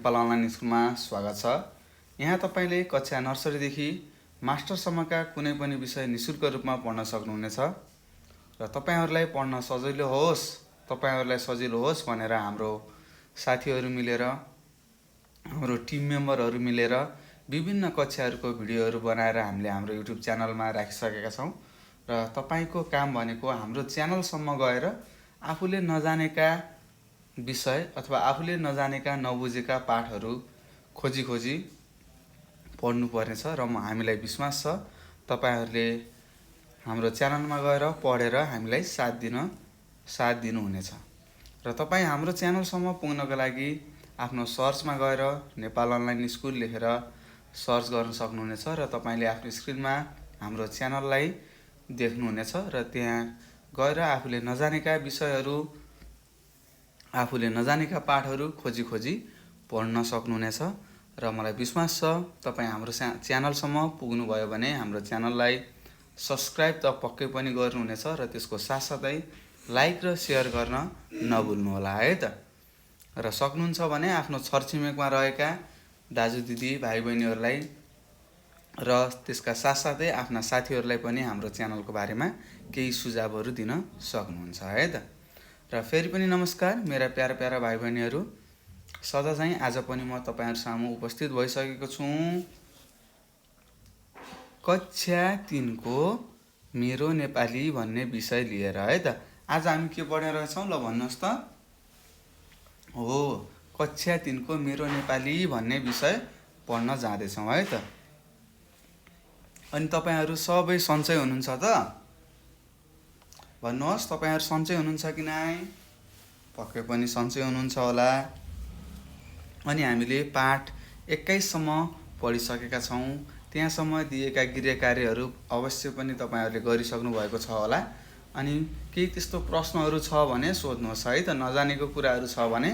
Nepal online स्कुलमा स्वागत छ। यहाँ तपाईले कक्षा नर्सरीदेखि मास्टरसम्मका कुनै पनि विषय निशुल्क रूपमा पढ्न सक्नुहुनेछ र तपाईहरुलाई पढ्न सजिलो होस् भनेर हाम्रो साथीहरु मिलेर हाम्रो टिम मेम्बरहरु मिलेर विभिन्न कक्षाहरुको भिडियोहरु बनाएर हामीले हाम्रो युट्युब च्यानलमा राखिसकेका छौं र तपाईको काम भनेको हाम्रो च्यानलसम्म गएर आफूले नजानेका विषय अथवा आफूले नजानेका नबुझेका पाठहरु खोजी पढ्नु पर्नेछ र हामीलाई विश्वास छ तपाईहरुले हाम्रो च्यानलमा गएर पढेर हामीलाई साथ दिनुहुनेछ र तपाई हाम्रो च्यानलसम्म पुग्नको लागि आफ्नो सर्चमा गएर नेपाल अनलाइन स्कुल लेखेर सर्च गर्न सक्नुहुनेछ र तपाईले आफ्नो स्क्रिनमा हाम्रो च्यानललाई देख्नुहुनेछ र त्यहाँ गएर आफूले नजानेका विषयहरु आफूले नजानेका पाठहरु खोजी पढ्न सक्नुहुनेछ र मलाई विश्वास छ तपाई हाम्रो च्यानलसम्म पुग्नुभयो भने हाम्रो च्यानललाई सब्स्क्राइब त पक्कै पनि गर्नुहुनेछ र त्यसको साथसाथै लाइक र शेयर गर्न नभुल्नु होला है त। र सक्नुहुन्छ भने आफ्नो छरछिमेकमा रहेका दाजु दिदी भाइ बहिनीहरुलाई र त्यसका साथसाथै आफ्ना साथीहरुलाई पनि हाम्रो च्यानलको बारेमा केही सुझावहरु दिन सक्नुहुन्छ है त। र फेरि पनि नमस्कार मेरा प्यारा भाइ बहिनीहरु, सदा चाहिँ आज पनि म तपाईहरु सामु उपस्थित भइसकेको छु कक्षा 3 को मेरो नेपाली भन्ने विषय लिएर है त। आज हामी के पढ्ने रहेछौं ल भन्नुस् त। हो, कक्षा 3 को मेरो नेपाली भन्ने विषय पढ्न जाँदै छौं है त। अनि तपाईहरु सबै सन्चै हुनुहुन्छ त? भन्नुहोस् तपाईहरु सन्चै हुनुहुन्छ कि नाइ? पक्कै पनि सन्चै हुनुहुन्छ होला। अनि हामीले पाठ 21 सम्म पढिसकेका छौं। त्यहाँसम्म दिएका गृह कार्यहरु अवश्य पनि तपाईहरुले गरिसक्नु भएको छ होला। अनि केही त्यस्तो प्रश्नहरु छ भने सोध्नुहोस् है त। नजानेको कुराहरु छ भने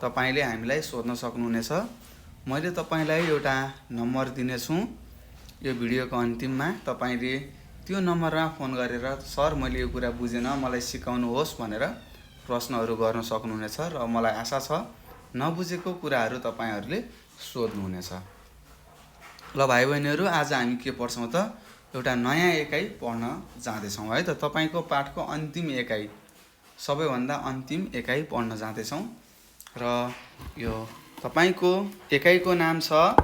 तपाईले हामीलाई सोध्न सक्नुहुनेछ। मैले तपाईलाई एउटा नम्बर दिने छु यो भिडियोको अन्तिममा। तपाईले त्यो नम्बरमा फोन गरेर सर मैले यो कुरा बुझेन मलाई सिकाउनुहोस् भनेर प्रश्नहरु गर्न सक्नुहुनेछ र मलाई आशा छ नबुझेको कुराहरु तपाईहरुले सोध्नुहुनेछ। ल भाइ बहिनीहरु, आज हामी के पढ्छौं त? एउटा नयाँ एकाइ पढ्न जाँदै छौं है त। तपाईको पाठको अन्तिम एकाइ, सबैभन्दा अन्तिम एकाइ पढ्न जाँदै छौं र यो तपाईको एकाइको नाम छ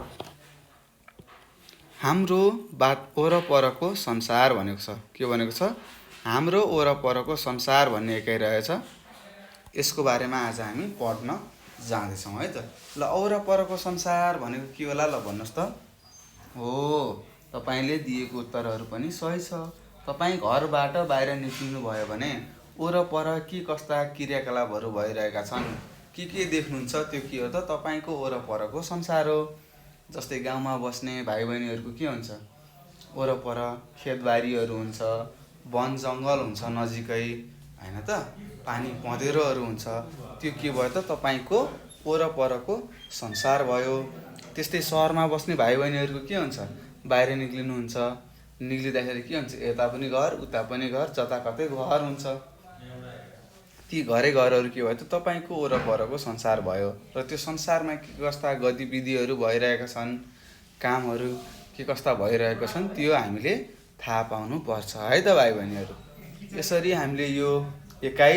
हाम्रो वरपरको संसार भनेको छ। के भनेको छ? हाम्रो वरपरको संसार भन्ने एकाइ रहेछ। यसको बारेमा आज हामी पढ्न जाँदै छौं है त। ल वरपरको संसार भनेको के होला ल भन्नुस् त। हो, तपाईले दिएको उत्तरहरु पनि सही छ। तपाई घरबाट बाहिर निस्किनु भयो भने वरपर के कस्ता क्रियाकलापहरु भइरहेका छन्, के देख्नुहुन्छ त्यो के हो त? तपाईको वरपरको संसार हो। जस्तै गाउँमा बस्ने भाइ बहिनीहरुको के हुन्छ? वरपर खेतबारीहरु हुन्छ, वन जंगल हुन्छ नजिकै हैन त, पानी पँधेरोहरु हुन्छ। त्यो के भयो त? तपाईको वरपरको संसार भयो। त्यस्तै शहरमा बस्ने भाइ बहिनीहरुको के हुन्छ? बाहिर निक्लिनुहुन्छ, निक्लिदाखेरि के हुन्छ? यता पनि घर उता पनि घर जताकतै घर हुन्छ। ती घरहरु के भयो त? तपाईको वरपरको संसार भयो। र त्यो संसारमा के कस्ता गतिविधिहरु भइरहेका छन्, कामहरु के कस्ता भइरहेका छन् त्यो हामीले थाहा पाउनु पर्छ है त भाइ बहिनीहरु। यसरी हामीले यो एकाइ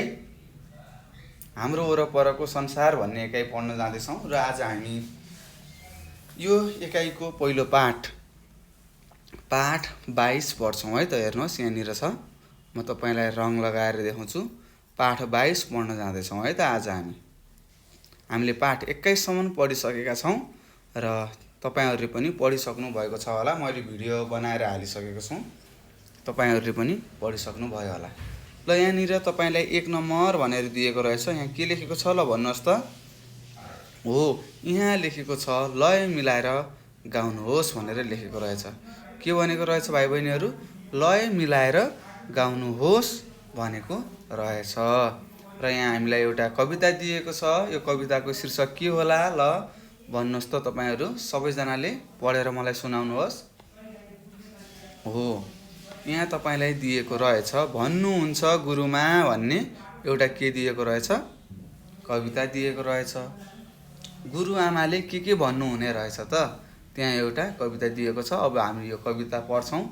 हाम्रो वरपरको संसार भन्ने एकाइ पढ्न जाँदै छौं र आज हामी यो एकाइको पहिलो पाठ 22 पढ्छौं है त। हेर्नुहोस् यहाँनिर छ, म तपाईलाई रङ लगाएर देखाउँछु। पाठ 22 पढ्न जाँदै छौं है त। आज हामीले पाठ 21 सम्म पढिसकेका छौं र तपाईहरुले पनि पढिसक्नु भएको छ होला। मैले भिडियो बनाएर हालिसकेको छु, तपाईहरुले पनि पढिसक्नु भयो होला। ल यहाँनिर तपाईलाई 1 नम्बर भनेर दिएको रहेछ। यहाँ के लेखेको छ ल भन्नुहोस् त। हो, यहाँ लेखेको छ लय मिलाएर गाउनुहोस् भनेर लेखेको रहेछ। के भनेको रहेछ भाइ बहिनीहरु? लय मिलाएर गाउनुहोस् भनेको रहेछ। र यहाँ हामीलाई एउटा कविता दिएको छ। यो कविताको शीर्षक के होला ल भन्नुहोस् त। तपाईहरु सबैजनाले पढेर मलाई सुनाउनुहोस्। हो, यहाँ तपाईलाई दिएको रहेछ भन्नुहुन्छ गुरुमा भन्ने एउटा के दिएको रहेछ? कविता दिएको रहेछ। गुरुआमाले के भन्नुहुने रहेछ त त्यहाँ एउटा कविता दिएको छ। अब हामी यो कविता पढ्छौँ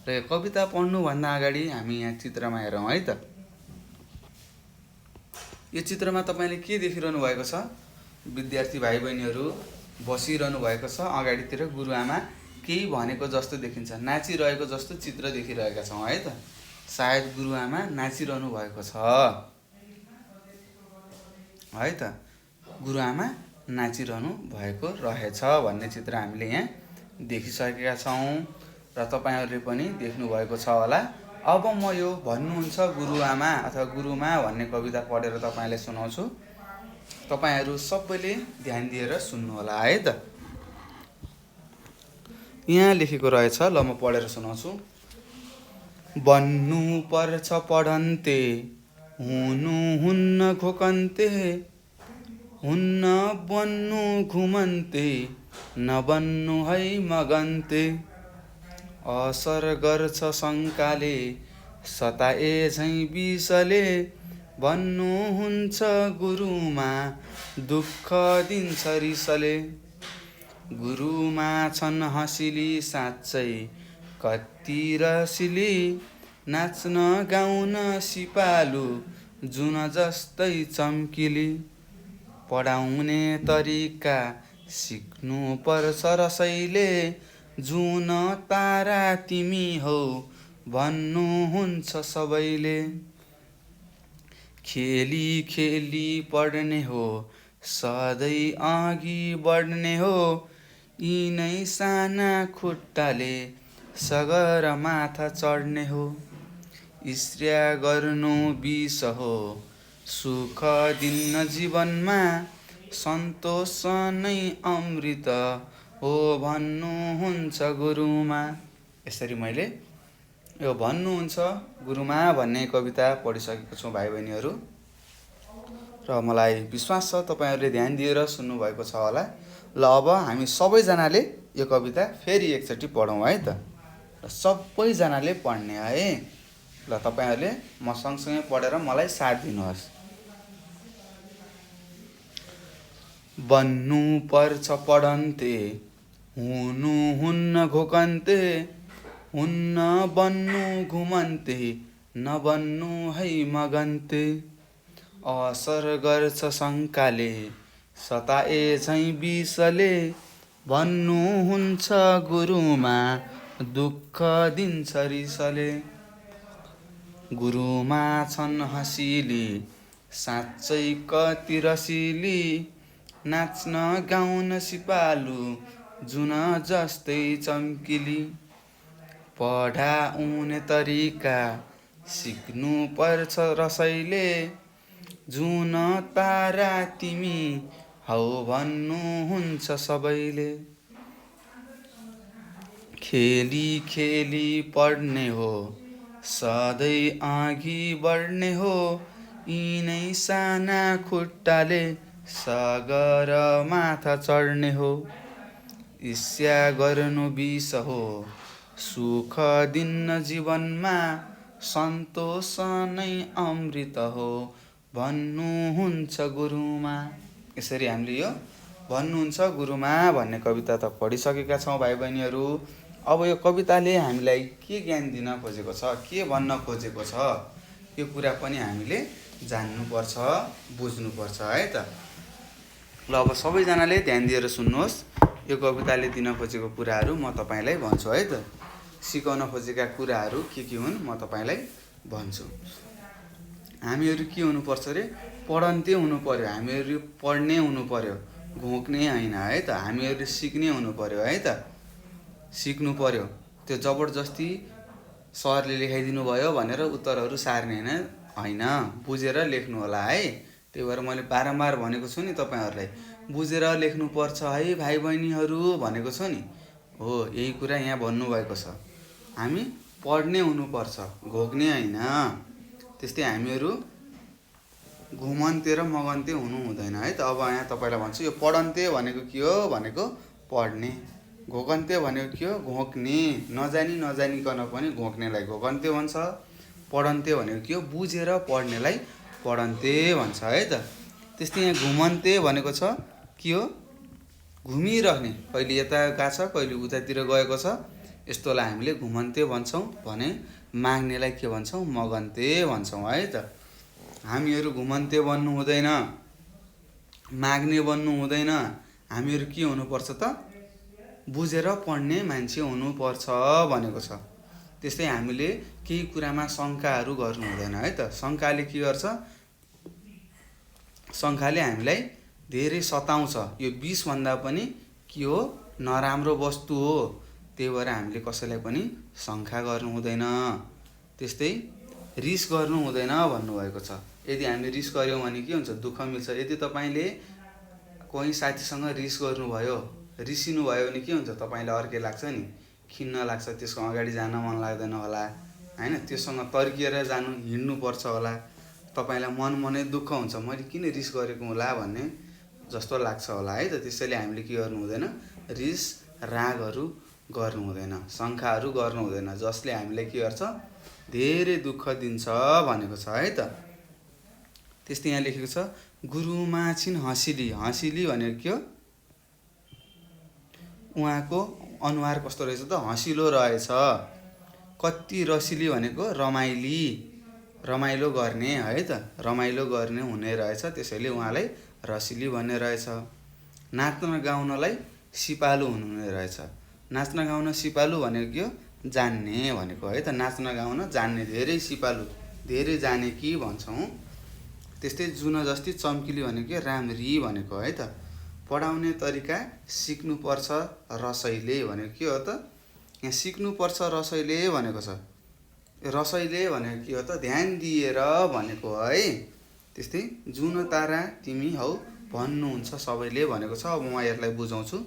र यो कविता पढ्नुभन्दा अगाडि हामी यहाँ चित्रमा हेरौँ है त। यो चित्रमा तपाईँले के देखिरहनु भएको छ? विद्यार्थी भाइ बहिनीहरू बसिरहनु भएको छ। अगाडितिर गुरुआमा केही भनेको जस्तो देखिन्छ, नाचिरहेको जस्तो चित्र देखिरहेका छौँ है त। सायद गुरुआमा नाचिरहनु भएको छ है त। गुरुआमा नाचिरहनु भएको रहेछ भन्ने चित्र हामीले यहाँ देखिसकेका छौँ र तपाईँहरूले पनि देख्नुभएको छ होला। अब म यो भन्नुहुन्छ गुरुआमा अथवा गुरुमा भन्ने कविता पढेर तपाईँलाई सुनाउँछु। तपाईँहरू सबैले ध्यान दिएर सुन्नुहोला है त। यहाँ लेखेको रहेछ, ल म पढेर सुनाउँछु। बन्नु पर्छ पढन्ते, हुनु हुन्न घोकन्ते, हुन्न बन्नु घुमन्ते, नबन्नु है मगन्ते। असर गर्छ शङ्काले, सताए झैँ विषले, भन्नुहुन्छ गुरुमा दुःख दिन्छ रिसले। गुरुमा छन् हँसिली साँच्चै कति रसिली, नाच्न गाउन सिपालु जुन जस्तै चम्किली। पढाउने तरिका सिक्नु पर्छ रसैले, जुन तारा तिमी हौ भन्नुहुन्छ सबैले। खेली खेली पढ्ने हो सधैँ अघि बढ्ने हो, यिनै साना खुट्टाले सगरमाथा चढ्ने हो। ईर्ष्या गर्नु विष हो सुख दिन्न जीवनमा, सन्तोष नै अमृत हो भन्नुहुन्छ गुरुमा। यसरी मैले यो भन्नुहुन्छ गुरुमा भन्ने कविता पढिसकेको छु भाइ बहिनीहरू र मलाई विश्वास छ तपाईँहरूले ध्यान दिएर सुन्नुभएको छ होला। ल अब हामी सबैजनाले यो कविता फेरि एकचोटि पढौँ है त। र सबैजनाले पढ्ने है। ल तपाईँहरूले म सँगसँगै पढेर मलाई साथ दिनुहोस्। बन्नु पर्छ पढन्ते, हुनु हुन्न घोकन्ते, हुन्न बन्नु घुमन्ते, नबन्नु है मगन्ते। असर गर्छ शङ्काले, सताए झैँ विषले, भन्नुहुन्छ गुरुमा दुःख दिन्छ रिसले। गुरुमा छन् हँसिली साँच्चै कति रसिली, नाच्न गाउन सिपालु जुन जस्तै चम्किली। पढाउने तरिका सिक्नु पर्छ रसैले, जुन तारा तिमी हौ भन्नुहुन्छ सबैले। खेली खेली पढ्ने हो सधैँ अघि बढ्ने हो, यिनै साना खुट्टाले सगर माथा चढ्ने हो। ईर्ष्या गर्नु विष हो सुख दिन्न जीवनमा, सन्तोष नै अमृत हो भन्नुहुन्छ गुरुमा। यसरी हामीले यो भन्नुहुन्छ गुरुमा भन्ने कविता त पढिसकेका छौँ भाइ बहिनीहरू। अब यो कविताले हामीलाई के ज्ञान दिन खोजेको छ, के भन्न खोजेको छ, यो कुरा पनि हामीले जान्नुपर्छ, बुझ्नुपर्छ है त। ल अब सबैजनाले ध्यान दिएर सुन्नुहोस्। यो कविताले दिन खोजेको कुराहरू म तपाईँलाई भन्छु है त। सिकाउन खोजेका कुराहरू के हुन् म तपाईँलाई भन्छु। हामीहरू के हुनुपर्छ अरे? पढन्ते हुनु पर्यो। हामीहरू पढ्ने हुनु पर्यो, घोक्ने होइन है त। हामीहरू सिक्ने हुनु पर्यो है त। सिक्नु पर्यो। त्यो जबरजस्ती सरले लेखाइदिनु भयो भनेर उत्तरहरू सार्ने होइन, बुझेर लेख्नु होला है। त्यही भएर मैले बारम्बार भनेको छु नि तपाईँहरूलाई, बुझेर लेख्नुपर्छ है भाइ बहिनीहरू भनेको छु नि। हो, यही कुरा यहाँ भन्नुभएको छ। हामी पढ्ने हुनुपर्छ, घोक्ने होइन। त्यस्तै हामीहरू घुमन्ते र मगन्ते हुनु हुँदैन है त। अब यहाँ तपाईँलाई भन्छु, यो पढन्ते भनेको के हो भनेको पढ्ने, घोकन्ते भनेको के हो घोक्ने। नजानिकन पनि घोक्नेलाई घोकन्ते भन्छ। पढन्ते भनेको के हो बुझेर पढ्नेलाई पढन्ते भन्छ है त। त्यस्तै यहाँ घुमन्ते भनेको छ के हो घुमिरहने, कहिले यता गएको छ कहिले उतातिर गएको छ, यस्तोलाई हामीले घुमन्ते भन्छौँ भने माग्नेलाई के भन्छौँ मगन्ते भन्छौँ है त। हामीहरू घुमन्ते बन्नु हुँदैन, माग्ने बन्नु हुँदैन, हामीहरू के हुनुपर्छ त बुझेर पढ्ने मान्छे हुनुपर्छ भनेको छ। त्यस्तै हामीले केही कुरामा शङ्काहरू गर्नु हुँदैन है त। शङ्काले के गर्छ, शङ्काले हामीलाई धेरै सताउँछ, यो विषभन्दा पनि के हो नराम्रो वस्तु हो, त्यही भएर हामीले कसैलाई पनि शङ्का गर्नु हुँदैन। त्यस्तै रिस गर्नु हुँदैन भन्नुभएको छ। यदि हामीले रिस गऱ्यौँ भने के हुन्छ दुःख मिल्छ। यदि तपाईँले कोही साथीसँग रिस गर्नुभयो, रिसिनु भयो भने के हुन्छ तपाईँलाई अर्कै लाग्छ नि, खिन्न लाग्छ, त्यसको अगाडि जान मन लाग्दैन होला हैन, त्योसँग तर्किएर जानु हिँड्नुपर्छ होला, तपाईँलाई मनै दुःख हुन्छ, मैले किन रिस गरेको होला भन्ने जस्तो लाग्छ होला है त। त्यसैले हामीले के गर्नु हुँदैन, रिस रागहरू गर्नु हुँदैन, शङ्काहरू गर्नु हुँदैन, जसले हामीलाई के गर्छ धेरै दुःख दिन्छ भनेको छ है त। त्यस्तै यहाँ लेखेको छ गुरुमा छिन् हँसिली। हँसिली भनेको के हो, उहाँको अनुहार कस्तो रहेछ त हँसिलो रहेछ। कति रसिली भनेको रमाइली, रमाइलो गर्ने है त, रमाइलो गर्ने हुने रहेछ, त्यसैले उहाँलाई रसिली भन्ने रहेछ। नाच्न गाउनलाई सिपालु हुनुहुने रहेछ। नाच्न गाउन सिपालु भनेको के हो जान्ने भनेको है त। नाच्न गाउन जान्ने, धेरै सिपालु, धेरै जाने कि भन्छौँ। त्यस्तै जुन जस्ती चम्किली भनेको राम्री भनेको है त। पढाउने तरिका सिक्नुपर्छ रसैले भनेको के हो त, यहाँ सिक्नुपर्छ रसैले भनेको छ। रसैले भनेको के हो त ध्यान दिएर भनेको है। त्यस्तै जुन तारा तिमी हौ भन्नुहुन्छ सबैले भनेको छ। अब म यसलाई बुझाउँछु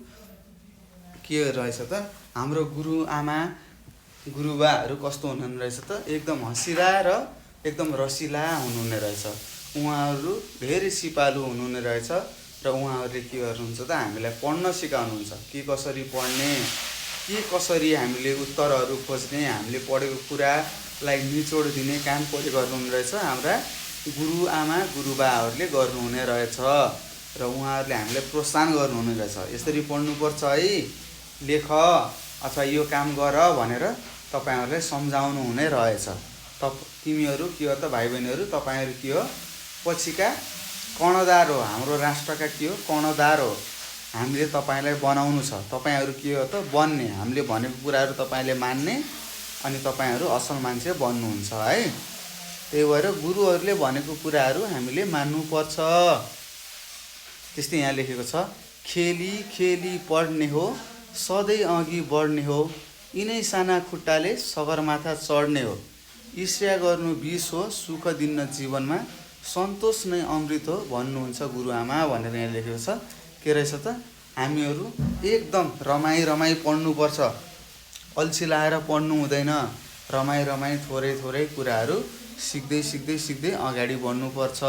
के रहेछ त। हाम्रो गुरुआमा गुरुबाहरू कस्तो हुनुहुने रहेछ त, एकदम हँसिला र एकदम रसिला हुनुहुने रहेछ। उहाँहरू धेरै सिपालु हुनुहुने रहेछ र उहाँहरूले के गर्नुहुन्छ त हामीलाई पढ्न सिकाउनुहुन्छ, के कसरी पढ्ने, के कसरी हामीले उत्तरहरू खोज्ने, हामीले पढेको कुरालाई निचोड दिने काम कसरी गर्नुहुने रहेछ हाम्रा गुरुआमा गुरुबाहरूले गर्नुहुने रहेछ। र उहाँहरूले हामीलाई प्रोत्साहन गर्नुहुने रहेछ, यसरी पढ्नुपर्छ है, लेख अथवा यो काम गर भनेर तपाईँहरूलाई सम्झाउनु हुने रहेछ। तिमीहरू के हो त भाइ बहिनीहरू, तपाईँहरू के हो पछिका कर्णधार हो, हाम्रो राष्ट्रका के हो कर्णधार हो, हामीले तपाईँलाई बनाउनु छ। तपाईँहरू के हो त बन्ने, हामीले भनेको कुराहरू तपाईँले मान्ने अनि तपाईँहरू असल मान्छे बन्नुहुन्छ है। त्यही भएर गुरुहरूले भनेको कुराहरू हामीले मान्नुपर्छ। त्यस्तै यहाँ लेखेको छ खेली खेली पढ्ने हो सधैँ अघि बढ्ने हो, यिनै साना खुट्टाले सगरमाथा चढ्ने हो, ईर्ष्या गर्नु विष हो सुख दिन्न जीवनमा, सन्तोष नै अमृत हो भन्नुहुन्छ गुरुआमा भनेर यहाँ लेखेको छ। के रहेछ त हामीहरू एकदम रमाई पढ्नुपर्छ, अल्छी लाएर पढ्नु हुँदैन, रमाई थोरै थोरै कुराहरू सिक्दै अगाडि बढ्नुपर्छ।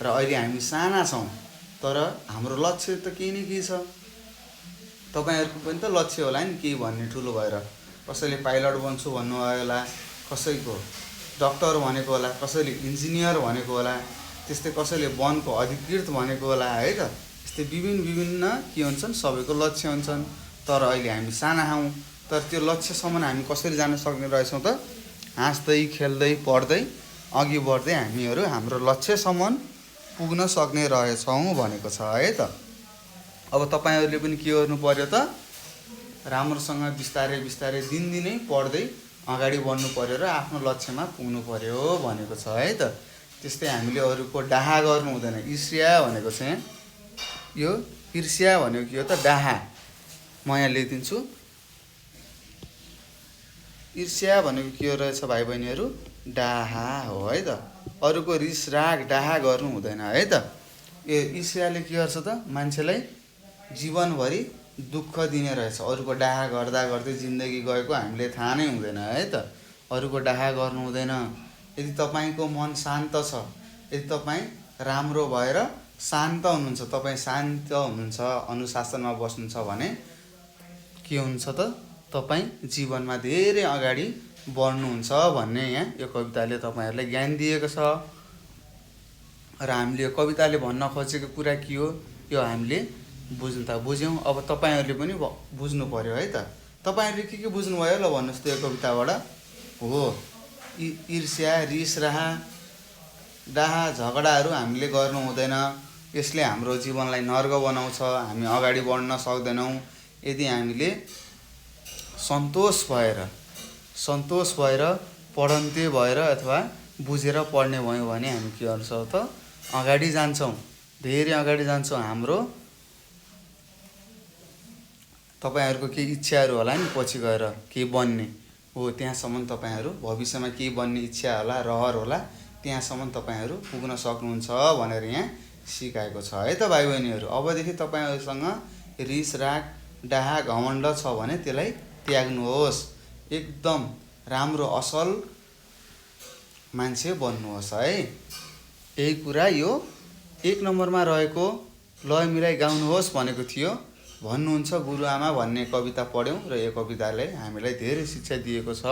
र अहिले हामी साना छौँ तर हाम्रो लक्ष्य त केही न केही छ। तपाईँहरूको पनि त लक्ष्य होला नि केही भन्ने ठुलो भएर, कसैले पाइलट बन्छु भन्नुभयो होला, कसैको डक्टर भनेको होला, कसैले इन्जिनियर भनेको होला, त्यस्तै कसैले वनको अधिकृत भनेको होला है त। त्यस्तै विभिन्न के हुन्छन् सबैको लक्ष्य हुन्छन्। तर अहिले हामी साना हौँ, तर त्यो लक्ष्यसम्म हामी कसरी जान सक्ने रहेछौँ त हाँस्दै खेल्दै पढ्दै अघि बढ्दै हामीहरू हाम्रो लक्ष्यसम्म पुग्न सक्ने रहेछौँ भनेको छ है त। अब तपाईँहरूले पनि के गर्नु पर्यो त राम्रोसँग बिस्तारै दिनदिनै पढ्दै अगाडि बढ्नु पर्यो र आफ्नो लक्ष्यमा पुग्नु पर्यो भनेको छ है त। त्यस्तै हामीले अरूको डाहा गर्नु हुँदैन, ईर्ष्या भनेको छ यहाँ, यो ईर्ष्या भनेको के हो त डाहा, म यहाँ लेखिदिन्छु। ईर्ष्या भनेको के हो रहेछ भाइ बहिनीहरू, डाहा हो है त। अरूको रिस राग डाहा गर्नु हुँदैन है त। यो ईर्ष्याले के गर्छ त मान्छेलाई जीवनभरि दुःख दिने रहेछ। अरूको डाहा गर्दै जिन्दगी गएको हामीले थाहा नै हुँदैन है त। अरूको डाहा गर्नु हुँदैन। यदि तपाईँको मन शान्त छ, यदि तपाईँ राम्रो भएर शान्त हुनुहुन्छ, तपाईँ शान्त हुनुहुन्छ, अनुशासनमा बस्नुहुन्छ भने के हुन्छ त तपाईँ जीवनमा धेरै अगाडि बढ्नुहुन्छ भन्ने यहाँ यो कविताले तपाईँहरूलाई ज्ञान दिएको छ। र हामीले यो कविताले भन्न खोजेको कुरा के हो, यो हामीले बुझ्यौँ। अब तपाईँहरूले पनि बुझ्नु पर्यो है त। तपाईँहरूले के बुझ्नुभयो ल भन्नुहोस् त यो कविताबाट? हो, ईर्ष्या, रिस, डाहा झगडाहरू हामीले गर्नु हुँदैन। यसले हाम्रो जीवनलाई नर्क बनाउँछ, हामी अगाडि बढ्न सक्दैनौँ। यदि हामीले सन्तोष भएर पढन्ते भएर अथवा बुझेर पढ्ने भयौँ भने हामी के गर्छौँ त अगाडि जान्छौँ, धेरै अगाडि जान्छौँ। हाम्रो तपाईँहरूको केही इच्छाहरू होला नि, पछि गएर केही बन्ने हो, त्यहाँसम्म तपाईँहरू भविष्यमा केही बन्ने इच्छा होला, रहर होला, त्यहाँसम्म तपाईँहरू पुग्न सक्नुहुन्छ भनेर यहाँ सिकाएको छ है त भाइ बहिनीहरू। अबदेखि तपाईँहरूसँग रिस, राग, डाहा, घमण्ड छ भने त्यसलाई त्याग्नुहोस्। एकदम राम्रो असल मान्छे बन्नुहोस् है। यही कुरा यो 1 नम्बरमा रहेको लय मिलाई गाउनुहोस् भनेको थियो। भन्नुहुन्छ गुरुआमा भन्ने कविता पढ्यौँ र यो कविताले हामीलाई धेरै शिक्षा दिएको छ।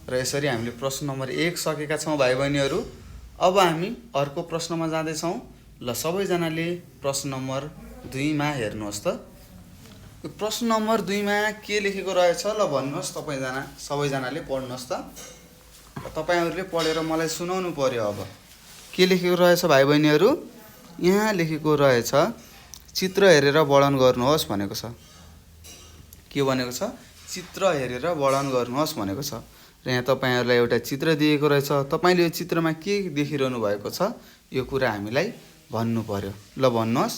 र यसरी हामीले प्रश्न नम्बर 1 सकेका छौँ भाइ बहिनीहरू। अब हामी अर्को प्रश्नमा जाँदैछौँ। ल सबैजनाले प्रश्न नम्बर 2मा हेर्नुहोस् त। प्रश्न नम्बर 2मा के लेखेको रहेछ ल भन्नुहोस्। सबैजनाले पढ्नुहोस् त। तपाईँहरूले पढेर मलाई सुनाउनु पर्यो। अब के लेखेको रहेछ भाइ बहिनीहरू? यहाँ लेखेको रहेछ चित्र हेरेर वर्णन गर्नुहोस् भनेको छ। के भनेको छ? चित्र हेरेर वर्णन गर्नुहोस् भनेको छ। र यहाँ तपाईँहरूलाई एउटा चित्र दिएको रहेछ। तपाईँले यो चित्रमा के देखिरहनु भएको छ यो कुरा हामीलाई भन्नु पर्यो। ल भन्नुहोस्।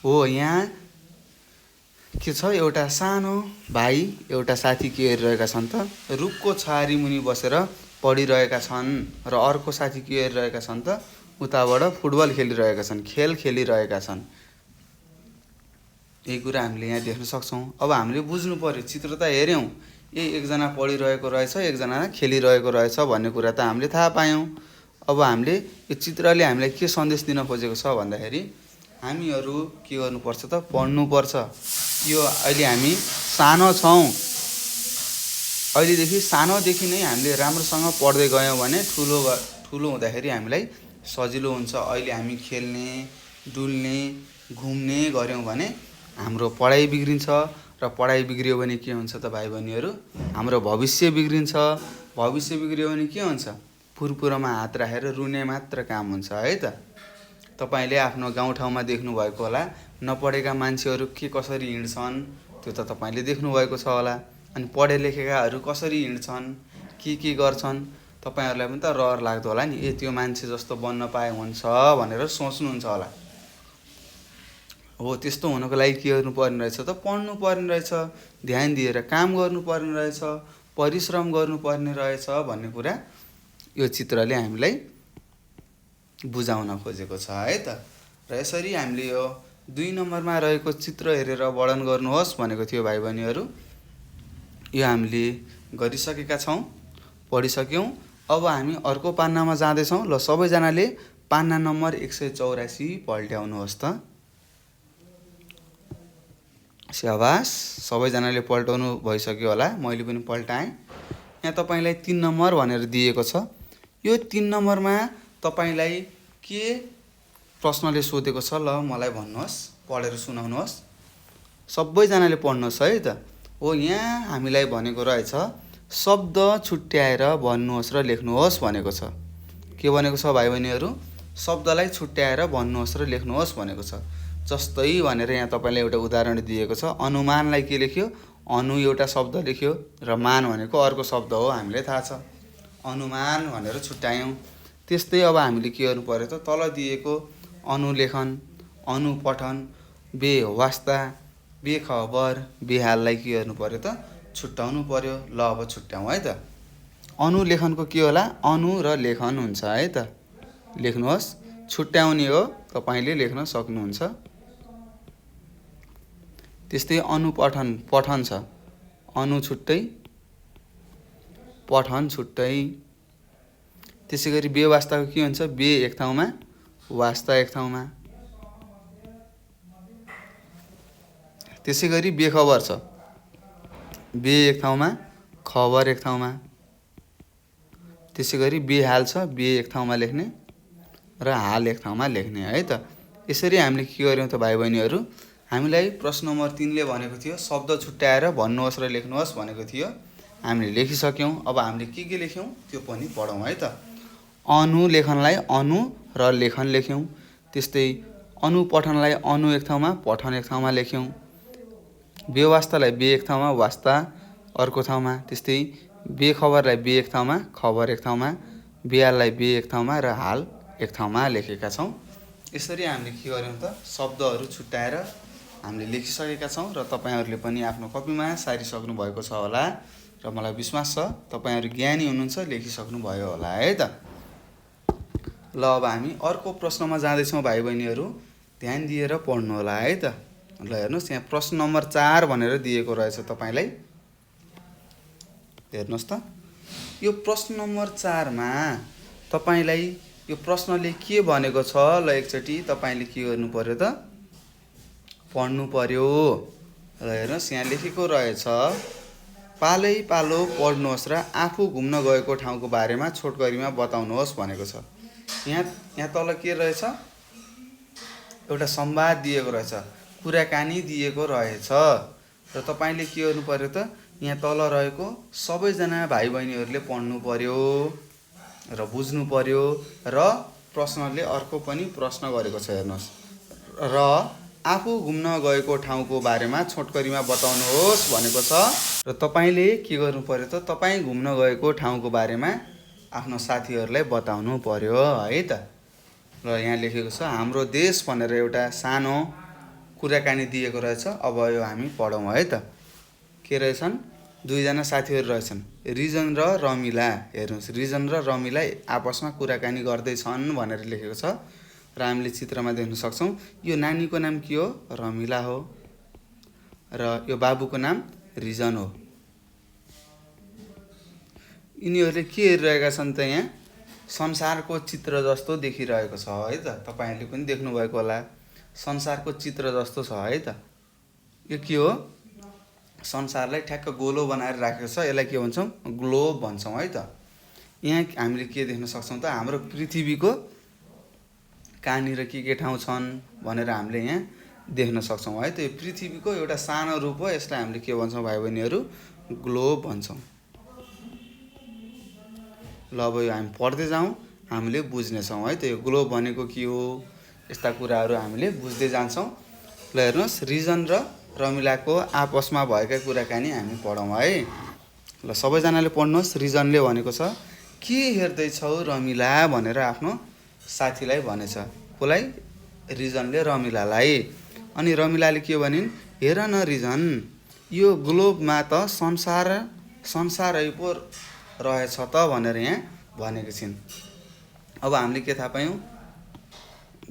हो, यहाँ के छ? एउटा सानो भाइ एउटा साथी के हेरिरहेका छन् त? रुखको छाहारी मुनि बसेर पढिरहेका छन्। र अर्को साथी के हेरिरहेका छन् त? उताबाट फुटबल खेलिरहेका छन्, खेल खेलिरहेका छन्। यही कुरा हामीले यहाँ देख्न सक्छौँ। अब हामीले बुझ्नु पर्यो, चित्र त हेऱ्यौँ, एकजना पढिरहेको रहेछ, एकजना खेलिरहेको रहेछ भन्ने कुरा त हामीले थाहा पायौँ। अब हामीले यो चित्रले हामीलाई के सन्देश दिन खोजेको छ भन्दाखेरि हामीहरू के गर्नुपर्छ त? पढ्नुपर्छ। यो अहिले हामी सानो छौँ, अहिलेदेखि सानोदेखि नै हामीले राम्रोसँग पढ्दै गयौँ भने ठुलो हुँदाखेरि हामीलाई सजिलो हुन्छ। अहिले हामी खेल्ने, डुल्ने, घुम्ने गऱ्यौँ भने हाम्रो पढाइ बिग्रिन्छ। र पढाइ बिग्रियो भने के हुन्छ त भाइ बहिनीहरू? हाम्रो भविष्य बिग्रिन्छ। भविष्य बिग्रियो भने के हुन्छ? फुरफुरमा हात राखेर रुने मात्र काम हुन्छ है त। तपाईँले आफ्नो गाउँठाउँमा देख्नुभएको होला, नपढेका मान्छेहरू के कसरी हिँड्छन् त्यो त तपाईँले देख्नुभएको छ होला। अनि पढे लेखेकाहरू कसरी हिँड्छन्, के गर्छन्, तपाईँहरूलाई पनि त रहर लाग्दो होला नि। त्यो मान्छे जस्तो बन्न पाए हुन्छ भनेर सोच्नुहुन्छ होला। हो, त्यस्तो हुनको लागि के गर्नुपर्ने रहेछ त? पढ्नु पर्ने रहेछ, ध्यान दिएर काम गर्नुपर्ने रहेछ, परिश्रम गर्नुपर्ने रहेछ भन्ने कुरा यो चित्रले हामीलाई बुझाउन खोजेको छ है त। र यसरी हामीले यो 2 नम्बरमा रहेको चित्र हेरेर वर्णन गर्नुहोस् भनेको थियो भाइ बहिनीहरू। यो हामीले गरिसकेका छौँ, पढिसक्यौँ। अब हामी अर्को पान्नामा जाँदैछौँ। ल सबैजनाले पान्ना नम्बर 184 पल्ट्याउनुहोस् त। स्याबास, सबैजनाले पल्टाउनु भइसक्यो होला, मैले पनि पल्टाएँ। यहाँ तपाईँलाई 3 नम्बर भनेर दिएको छ। यो 3 नम्बरमा तपाईँलाई के प्रश्नले सोधेको छ ल मलाई भन्नुहोस्, पढेर सुनाउनुहोस्। सबैजनाले पढ्नुहोस् है त। हो, यहाँ हामीलाई भनेको रहेछ शब्द छुट्याएर भन्नुहोस् र लेख्नुहोस् भनेको छ। के भनेको छ भाइ बहिनीहरू? शब्दलाई छुट्याएर भन्नुहोस् र लेख्नुहोस् भनेको छ। जस्तै भनेर यहाँ तपाईँलाई एउटा उदाहरण दिएको छ। अनुमानलाई के लेख्यो? अनु एउटा शब्द लेख्यो र मान भनेको अर्को शब्द हो, हामीलाई थाहा छ। अनुमान भनेर छुट्यायौँ। त्यस्तै अब हामीले के गर्नु पर्यो त? तल दिएको अनुलेखन, अनुपठन, बेवास्ता, बेखबर, बेहाललाई के गर्नु पर्यो त? छुट्याउनु पर्यो। ल अब छुट्याउँ है त। अनुलेखनको के होला? अनु र लेखन हुन्छ है त। लेख्नुहोस्। छुट्याउने हो, तपाईँले लेख्न सक्नुहुन्छ। त्यस्तै अनुपठन, पठन छ, अनु छुट्टै, पठन छुट्टै। त्यसै गरी बेवास्ताको के हुन्छ? बे एक ठाउँमा, वास्ता एक ठाउँमा। त्यसै गरी बेखबर छ, बे एक ठाउँमा, खबर एक ठाउँमा। त्यसै गरी बेहाल छ, बे एक ठाउँमा लेख्ने र हाल एक ठाउँमा लेख्ने है त। यसरी हामीले के गर्यौँ त भाइ बहिनीहरू, हामीलाई प्रश्न नम्बर 3 ले भनेको थियो शब्द छुट्याएर भन्नुहोस् र लेख्नुहोस् भनेको थियो। हामीले लेखिसक्यौँ। अब हामीले के लेख्यौँ त्यो पनि पढौँ है त। अनुलेखनलाई अनु र लेखन लेख्यौँ। त्यस्तै अनुपठनलाई अनु एक ठाउँमा पठन एक ठाउँमा लेख्यौँ। बेवास्तालाई बे एक ठाउँमा वास्ता अर्को ठाउँमा। त्यस्तै बेखबरलाई बे एक ठाउँमा खबर एक ठाउँमा। बेहाललाई बे एक ठाउँमा र हाल एक ठाउँमा लेखेका छौँ। यसरी हामीले के गर्यौँ त शब्दहरू छुट्याएर हामीले लेखिसकेका छौँ र तपाईँहरूले पनि आफ्नो कपीमा सारिसक्नु भएको छ होला र मलाई विश्वास छ तपाईँहरू ज्ञानी हुनुहुन्छ, लेखिसक्नु भयो होला है त। ल अब हामी अर्को प्रश्नमा जाँदैछौँ भाइ बहिनीहरू, ध्यान दिएर पढ्नु होला है त। ल हेर्नुहोस्, यहाँ प्रश्न नम्बर 4 भनेर दिएको रहेछ तपाईँलाई। हेर्नुहोस् त, यो प्रश्न नम्बर 4 मा तपाईँलाई यो प्रश्नले के भनेको छ, ल एकचोटि तपाईँले के गर्नु पर्यो त, पढ्नु पर्यो। र हेर्नुहोस्, यहाँ लेखेको रहेछ पालै पालो पढ्नुहोस् र आफू घुम्न गएको ठाउँको बारेमा छोटकरीमा बताउनुहोस् भनेको छ। यहाँ तल के रहेछ, एउटा संवाद दिएको रहेछ, कुराकानी दिएको रहेछ र तपाईँले के गर्नु पर्यो त, यहाँ तल रहेको सबैजना भाइ बहिनीहरूले पढ्नु पर्यो र बुझ्नु पर्यो र प्रश्नले अर्को पनि प्रश्न गरेको छ। हेर्नुहोस्, र आफू घुम्न गएको ठाउँको बारेमा छोटकरीमा बताउनुहोस् भनेको छ र तपाईँले के गर्नु पर्यो त, तपाईँ घुम्न गएको ठाउँको बारेमा आफ्नो साथीहरूलाई बताउनु पर्यो है त। र यहाँ लेखेको छ हाम्रो देश भनेर एउटा सानो कुराकानी दिएको रहेछ। अब यो हामी पढौँ है त। के रहेछन्, दुईजना साथीहरू रहेछन्, रिजन र रमिला। हेर्नुहोस्, रिजन र रमिला आपसमा कुराकानी गर्दैछन् भनेर लेखेको छ र हामीले चित्रमा देख्न सक्छौँ यो नानीको नाम के हो, रमिला हो र यो बाबुको नाम रिजन हो। यिनीहरूले के हेरिरहेका छन् त, यहाँ संसारको चित्र जस्तो देखिरहेको छ है त। तपाईँहरूले पनि देख्नुभएको होला, संसारको चित्र जस्तो छ है त। यो के हो, संसारलाई ठ्याक्क गोलो बनाएर राखेको छ, यसलाई के भन्छौँ, ग्लोब भन्छौँ है त। यहाँ हामीले के देख्न सक्छौँ त, हाम्रो पृथ्वीको कहाँनिर के ठाउँ छन् भनेर हामीले यहाँ देख्न सक्छौँ है त। यो पृथ्वीको एउटा सानो रूप हो, यसलाई हामीले के भन्छौँ भाइ बहिनीहरू, ग्लोब भन्छौँ। ल अब यो हामी पढ्दै जाउँ, हामीले बुझ्नेछौँ है त। यो ग्लोब भनेको के हो, यस्ता कुराहरू हामीले बुझ्दै जान्छौँ। ल हेर्नुहोस्, रिजन र रमिलाको आपसमा भएका कुराकानी हामी पढौँ है। ल सबैजनाले पढ्नुहोस्। रिजनले भनेको छ के हेर्दैछौ रमिला भनेर आफ्नो साथीलाई भनेछ। कसलाई, रिजनले रमिलालाई। अनि रमिलाले के भनिन्, हेर न रिजन, यो ग्लोबमा त संसारै पो रहेछ त भनेर यहाँ भनेको छिन्। अब हामीले के थाहा पायौँ,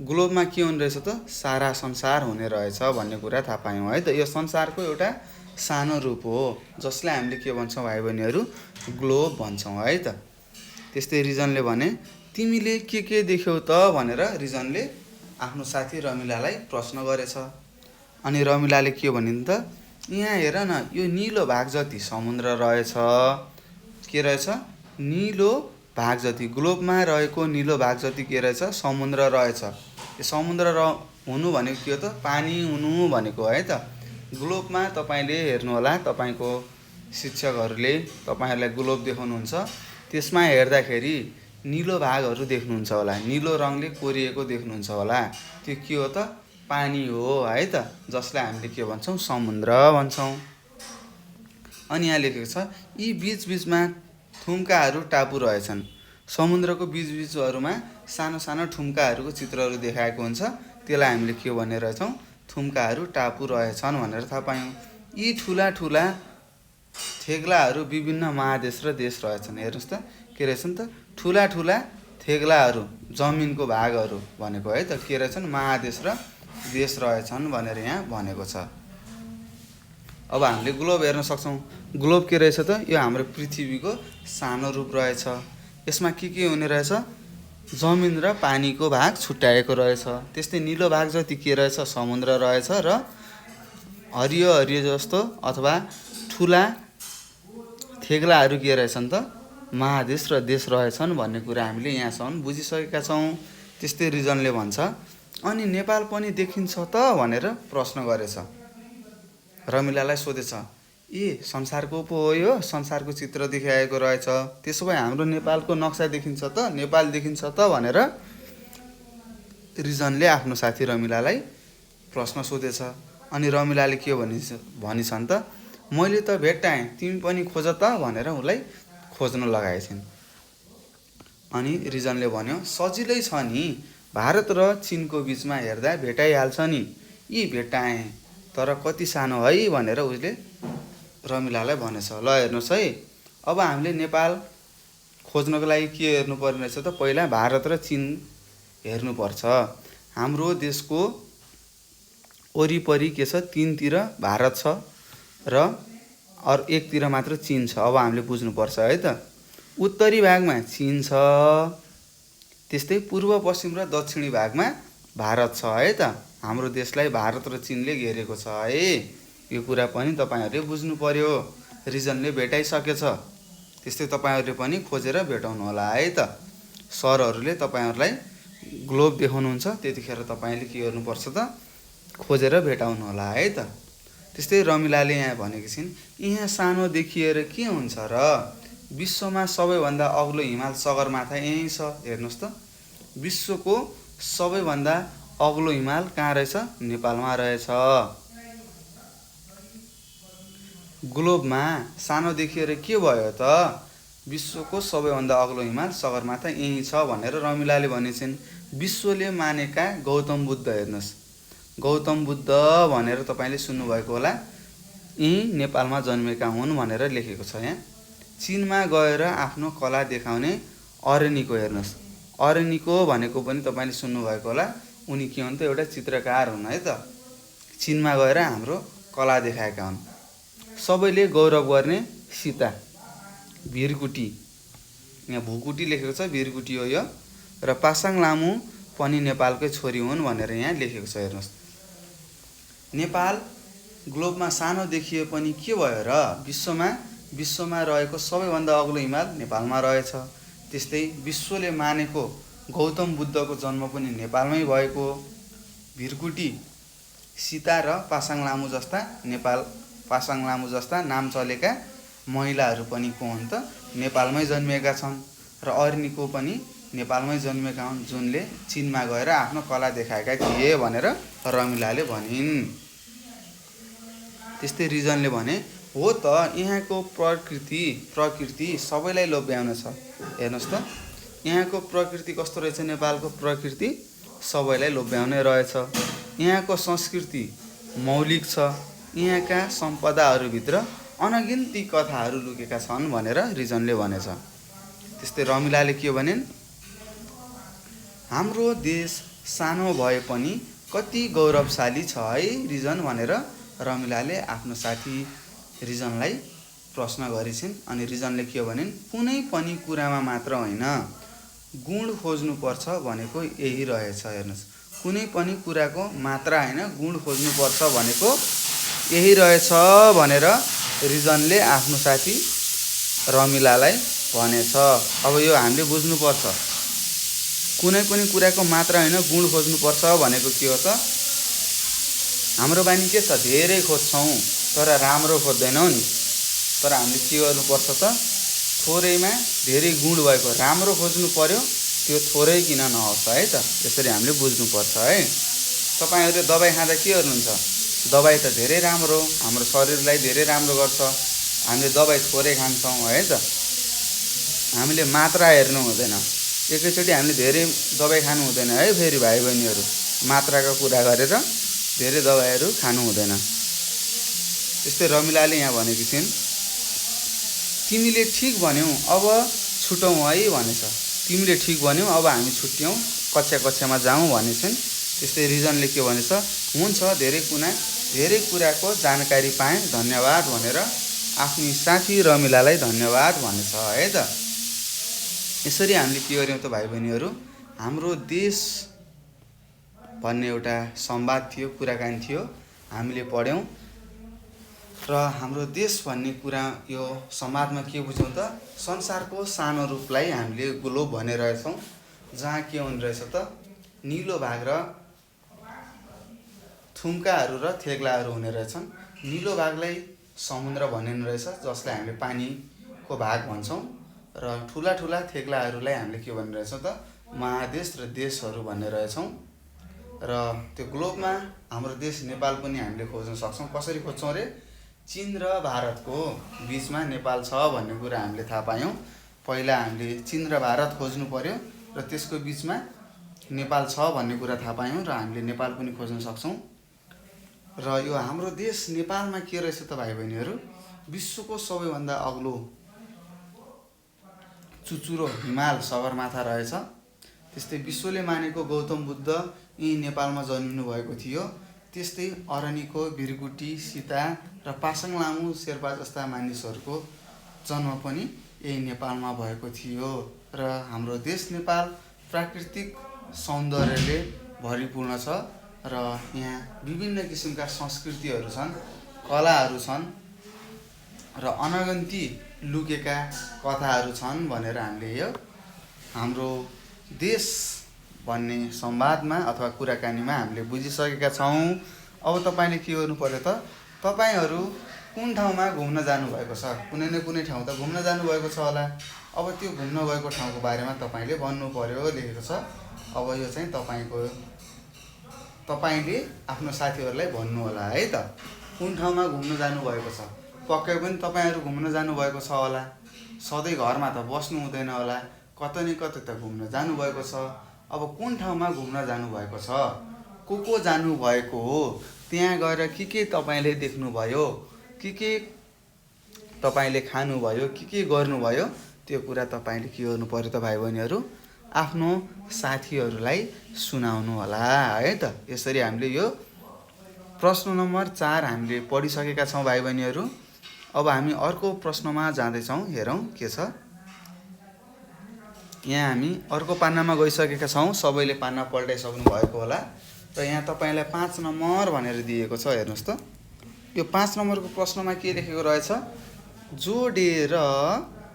ग्लोबमा के हुने रहेछ त, सारा संसार हुने रहेछ भन्ने कुरा थाहा पायौँ है त। यो संसारको एउटा सानो रूप हो जसलाई हामीले के भन्छौँ भाइ बहिनीहरू, ग्लोब भन्छौँ है त। त्यस्तै रिजनले भने तिमीले के देख्यौ त भनेर रिजनले आफ्नो साथी रमिलालाई प्रश्न गरेछ। अनि रमिलाले के भनिन् त, यहाँ हेर न, यो निलो भाग जति समुद्र रहेछ। के रहेछ, निलो भाग जति, ग्लोबमा रहेको निलो भाग जति के रहेछ, समुद्र रहेछ। यो समुद्र हुनु भनेको के हो त, पानी हुनु भनेको है त। ग्लोबमा तपाईँले हेर्नु होला, तपाईँको शिक्षकहरूले तपाईँहरूलाई ग्लोब देखाउनुहुन्छ, त्यसमा हेर्दाखेरि निलो भागहरू देख्नुहुन्छ होला, निलो रङले कोरिएको देख्नुहुन्छ होला। त्यो के हो त, पानी हो है त, जसलाई हामीले के भन्छौँ, समुद्र भन्छौँ। अनि यहाँ लेखेको छ यी बीचबीचमा ठुम्काहरू टापु रहेछन्। समुद्रको बीचबीचहरूमा सानो सानो ठुम्काहरूको चित्रहरू देखाएको हुन्छ, त्यसलाई हामीले के भन्ने रहेछौँ, ठुम्काहरू टापु रहेछन् भनेर थाहा पायौँ। यी ठुला ठुला थेग्लाहरू विभिन्न महादेश र देश रहेछन्। हेर्नुहोस् त, के रहेछन् त, ठुला ठुला थेग्लाहरू, जमिनको भागहरू भनेको है त, के रहेछन्, महादेश र देश रहेछन् भनेर यहाँ भनेको छ। अब हामीले ग्लोब हेर्न सक्छौँ। ग्लोब के रहेछ त, यो हाम्रो पृथ्वीको सानो रूप रहेछ। यसमा के हुने रहेछ, जमिन र पानीको भाग छुट्याएको रहेछ। त्यस्तै निलो भाग जति के रहेछ, समुद्र रहेछ र हरियो हरियो जस्तो अथवा ठुला थेग्लाहरू के रहेछन् त, महादेश र देश रहेछन् भन्ने कुरा हामीले यहाँसम्म बुझिसकेका छौँ। त्यस्तै रिजनले भन्छ अनि नेपाल पनि देखिन्छ त भनेर प्रश्न गरेछ। रमिलालाई सोधेछ, ए संसारको पो हो यो, संसारको चित्र देखाएको रहेछ, त्यसो भए हाम्रो नेपालको नक्सा देखिन्छ त, नेपाल देखिन्छ त भनेर रिजनले आफ्नो साथी रमिलालाई प्रश्न सोधेछ। अनि रमिलाले के भनिछन् त, मैले त भेट्टाएँ, तिमी पनि खोज त भनेर उसलाई खोज्न लगाएछिन्। अनि रिजनले भन्यो, सजिलै छ नि, भारत र चिनको बिचमा हेर्दा भेटाइहाल्छ नि, यी भेट्टाएँ, तर कति सानो है भनेर उसले रमिलालाई भनेछ। ल हेर्नुहोस् है, अब हामीले नेपाल खोज्नको लागि के हेर्नुपर्ने रहेछ त, पहिला भारत र चिन हेर्नुपर्छ। हाम्रो देशको वरिपरि के छ, तीनतिर भारत छ र अरू एकतिर मात्र चिन छ। अब हामीले बुझ्नुपर्छ है त, उत्तरी भागमा चिन छ, त्यस्तै पूर्व पश्चिम र दक्षिणी भागमा भारत छ है त। हाम्रो देशलाई भारत र चिनले घेरेको छ है, यो कुरा पनि तपाईँहरूले बुझ्नु पर्यो। रिजनले भेटाइसकेछ, त्यस्तै तपाईँहरूले पनि खोजेर भेटाउनु होला है त। सरहरूले तपाईँहरूलाई ग्लोब देखाउनुहुन्छ, त्यतिखेर तपाईँले के गर्नुपर्छ त, खोजेर भेटाउनु होला है त। त्यस्तै रमिलाले यहाँ भनेकी छिन्, यहाँ सानो देखिएर के हुन्छ र, विश्वमा सबैभन्दा अग्लो हिमाल सगरमाथा यहीँ छ। हेर्नुहोस् त, विश्वको सबैभन्दा अग्लो हिमाल कहाँ रहेछ, नेपालमा रहेछ। ग्लोबमा सानो देखिएर के भयो त, विश्वको सबैभन्दा अग्लो हिमाल सगरमाथा यहीँ छ भनेर रमिलाले भनेछिन्। विश्वले मानेका गौतम बुद्ध, हेर्नुहोस्, गौतम बुद्ध भनेर तपाईँले सुन्नुभएको होला, यहीँ नेपालमा जन्मेका हुन् भनेर लेखेको छ यहाँ। चिनमा गएर आफ्नो कला देखाउने अरनिको, हेर्नुहोस्, अरनिको भनेको पनि तपाईँले सुन्नुभएको होला, उनी के हुन् त, एउटा चित्रकार हुन् है त। चिनमा गएर हाम्रो कला देखाएका हुन्। सबैले गौरव गर्ने सीता, भिरकुटी, यहाँ भुकुटी लेखेको छ, भिरकुटी हो यो। र पासाङ लामु पनि नेपालकै छोरी हुन् भनेर यहाँ लेखेको छ। हेर्नुहोस्, नेपाल ग्लोबमा सानो देखिए पनि के भयो र, विश्वमा रहेको सबैभन्दा अग्लो हिमाल नेपालमा रहेछ। त्यस्तै विश्वले मानेको गौतम बुद्धको जन्म पनि नेपालमै भएको। भिरकुटी, सीता र पासाङ लामु जस्ता नाम चलेका महिलाहरू पनि को हुन् त, नेपालमै जन्मिएका छन्। र अरनिको पनि नेपालमै जन्मेका हुन्, जुनले चिनमा गएर आफ्नो कला देखाएका थिए भनेर रमिलाले भनिन्। त्यस्तै रिजनले भने, हो त, यहाँको प्रकृति सबैलाई लोभ्याउने छ। हेर्नुहोस् त, यहाँको प्रकृति कस्तो रहेछ, नेपालको प्रकृति सबैलाई लोभ्याउने रहेछ। यहाँको संस्कृति मौलिक छ, यहाँका सम्पदाहरूभित्र अनगिन्ती कथाहरू लुकेका छन् भनेर रिजनले भनेछ। त्यस्तै रमिलाले के भनिन्, हाम्रो देश सानो भए पनि कति गौरवशाली छ है रिजन भनेर रमिलाले आफ्नो साथी रिजनलाई प्रश्न गरिछिन्। अनि रिजनले के भनिन्, कुनै पनि कुरामा मात्र होइन, गुण खोज्नुपर्छ भनेको यही रहेछ। हेर्नुहोस्, कुनै पनि कुराको मात्रा होइन, गुण खोज्नुपर्छ भनेको यही रहेछ भनेर रिजनले आफ्नो साथी रमिलालाई भनेछ। अब यो हामीले बुझ्नुपर्छ, कुनै पनि कुराको मात्रा होइन, गुण खोज्नुपर्छ भनेको के हो त, हाम्रो बानी के छ, धेरै खोज्छौँ तर राम्रो खोज्दैनौँ नि। तर हामीले के गर्नुपर्छ त, थोरैमा धेरै गुण भएको राम्रो खोज्नु पर्यो, त्यो थोरै किन नहोस् है त। यसरी हामीले बुझ्नुपर्छ है। तपाईँहरूले दबाई खाँदा के गर्नुहुन्छ, दबाई त धेरै राम्रो, हाम्रो शरीरलाई धेरै राम्रो गर्छ, हामीले दबाई थोरै खान्छौँ है त। हामीले मात्रा हेर्नु हुँदैन, एकैचोटि हामीले धेरै दबाई खानु हुँदैन है। फेरि भाइ बहिनीहरू, मात्राको कुरा गरेर धेरै दबाईहरू खानु हुँदैन। त्यस्तै रमिलाले यहाँ भनेकी छिन्, तिमीले ठिक भन्यौ, अब छुटौँ है भनेछ। तिमीले ठिक भन्यौ, अब हामी छुट्यौँ, कक्षामा जाउँ भनेछन्। त्यस्तै रिजनले के भनेछ, हुन्छ, धेरै कुराको जानकारी पाएँ, धन्यवाद भनेर आफ्नी साथी रमिलालाई धन्यवाद भनेछ है त। यसरी हामीले के गर्यौँ त भाइ बहिनीहरू, हाम्रो देश भन्ने एउटा संवाद थियो, कुराकानी थियो, हामीले पढ्यौँ। र हाम्रो देश भन्ने कुरा, यो संवादमा के बुझ्यौँ त, संसारको सानो रूपलाई हामीले ग्लोब भनेर रहेछौँ, जहाँ के हुने रहेछ त, निलो भाग र थुम्काहरू र थेग्लाहरू हुने रहेछन्। निलो भागलाई समुद्र भनिने रहेछ, जसलाई हामीले पानीको भाग भन्छौँ। र ठुला ठुला थेग्लाहरूलाई हामीले के भन्ने रहेछौँ त, महादेश र देशहरू भन्ने रहेछौँ। र त्यो ग्लोबमा हाम्रो देश नेपाल पनि हामीले खोज्न सक्छौँ। कसरी खोज्छौँ अरे, चीन र भारतको बिचमा नेपाल छ भन्ने कुरा हामीले थाहा पायौँ। पहिला हामीले चीन र भारत खोज्नु पर्यो र त्यसको बिचमा नेपाल छ भन्ने कुरा थाहा पायौँ र हामीले नेपाल पनि खोज्न सक्छौँ। र यो हाम्रो देश नेपालमा के रहेछ त भाइ बहिनीहरू, विश्वको सबैभन्दा अग्लो चुचुरो हिमाल सगरमाथा रहेछ। त्यस्तै विश्वले मानेको गौतम बुद्ध यही नेपालमा जन्मिनु भएको थियो। त्यस्तै अरनिको, भिरकुटी, सीता र पासाङ लामु शेर्पा जस्ता मानिसहरूको जन्म पनि यही नेपालमा भएको थियो। र हाम्रो देश नेपाल प्राकृतिक सौन्दर्यले भरिपूर्ण छ र यहाँ विभिन्न किसिमका संस्कृतिहरू छन्, कलाहरू छन् र अनगन्ती लुकेका कथाहरू छन् भनेर हामीले यो हाम्रो देश भन्ने संवादमा अथवा कुराकानीमा हामीले बुझिसकेका छौँ। अब तपाईँले के गर्नु पर्यो त, तपाईँहरू कुन ठाउँमा घुम्न जानुभएको छ, कुनै न कुनै ठाउँ त घुम्न जानुभएको छ होला। अब त्यो घुम्न गएको ठाउँको बारेमा तपाईँले भन्नु पर्यो लेखेको छ। अब यो चाहिँ तपाईँले आफ्नो साथीहरूलाई भन्नु होला है त, कुन ठाउँमा घुम्न जानुभएको छ। पक्कै पनि तपाईँहरू घुम्न जानुभएको छ होला, सधैँ घरमा त बस्नु हुँदैन होला, कतै न कतै त घुम्न जानुभएको छ। अब कुन ठाउँमा घुम्न जानुभएको छ, को जानुभएको हो, त्यहाँ गएर के तपाईँले देख्नुभयो, के तपाईँले खानुभयो, के गर्नुभयो, त्यो कुरा तपाईँले के गर्नु पर्यो त भाइ बहिनीहरू, आफ्नो साथीहरूलाई सुनाउनु होला है त। यसरी हामीले यो प्रश्न नम्बर 4 हामीले पढिसकेका छौँ भाइ बहिनीहरू। अब हामी अर्को प्रश्नमा जाँदैछौँ, हेरौँ के छ। यहाँ हामी अर्को पानामा गइसकेका छौँ, सबैले पाना पल्टाइसक्नु भएको होला। र यहाँ तपाईँलाई 5 नम्बर भनेर दिएको छ, हेर्नुहोस् त। यो 5 नम्बरको प्रश्नमा के लेखेको रहेछ, जोडेर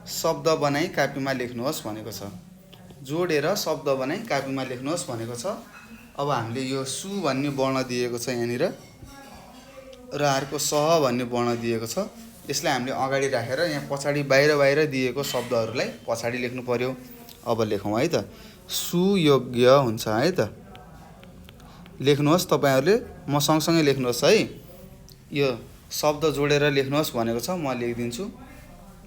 शब्द बनाई कापीमा लेख्नुहोस् भनेको छ। जोडेर शब्द बनाई कापीमा लेख्नुहोस् भनेको छ। अब हामीले यो सु भन्ने वर्ण दिएको छ यहाँनिर र अर्को सह भन्ने वर्ण दिएको छ। यसलाई हामीले अगाडि राखेर यहाँ पछाडि बाहिर दिएको शब्दहरूलाई पछाडि लेख्नु पर्यो। अब लेखौँ है त, सुयोग्य हुन्छ है त। लेख्नुहोस् तपाईँहरूले, म सँगसँगै लेख्नुहोस् है। यो शब्द जोडेर लेख्नुहोस् भनेको छ, म लेखिदिन्छु,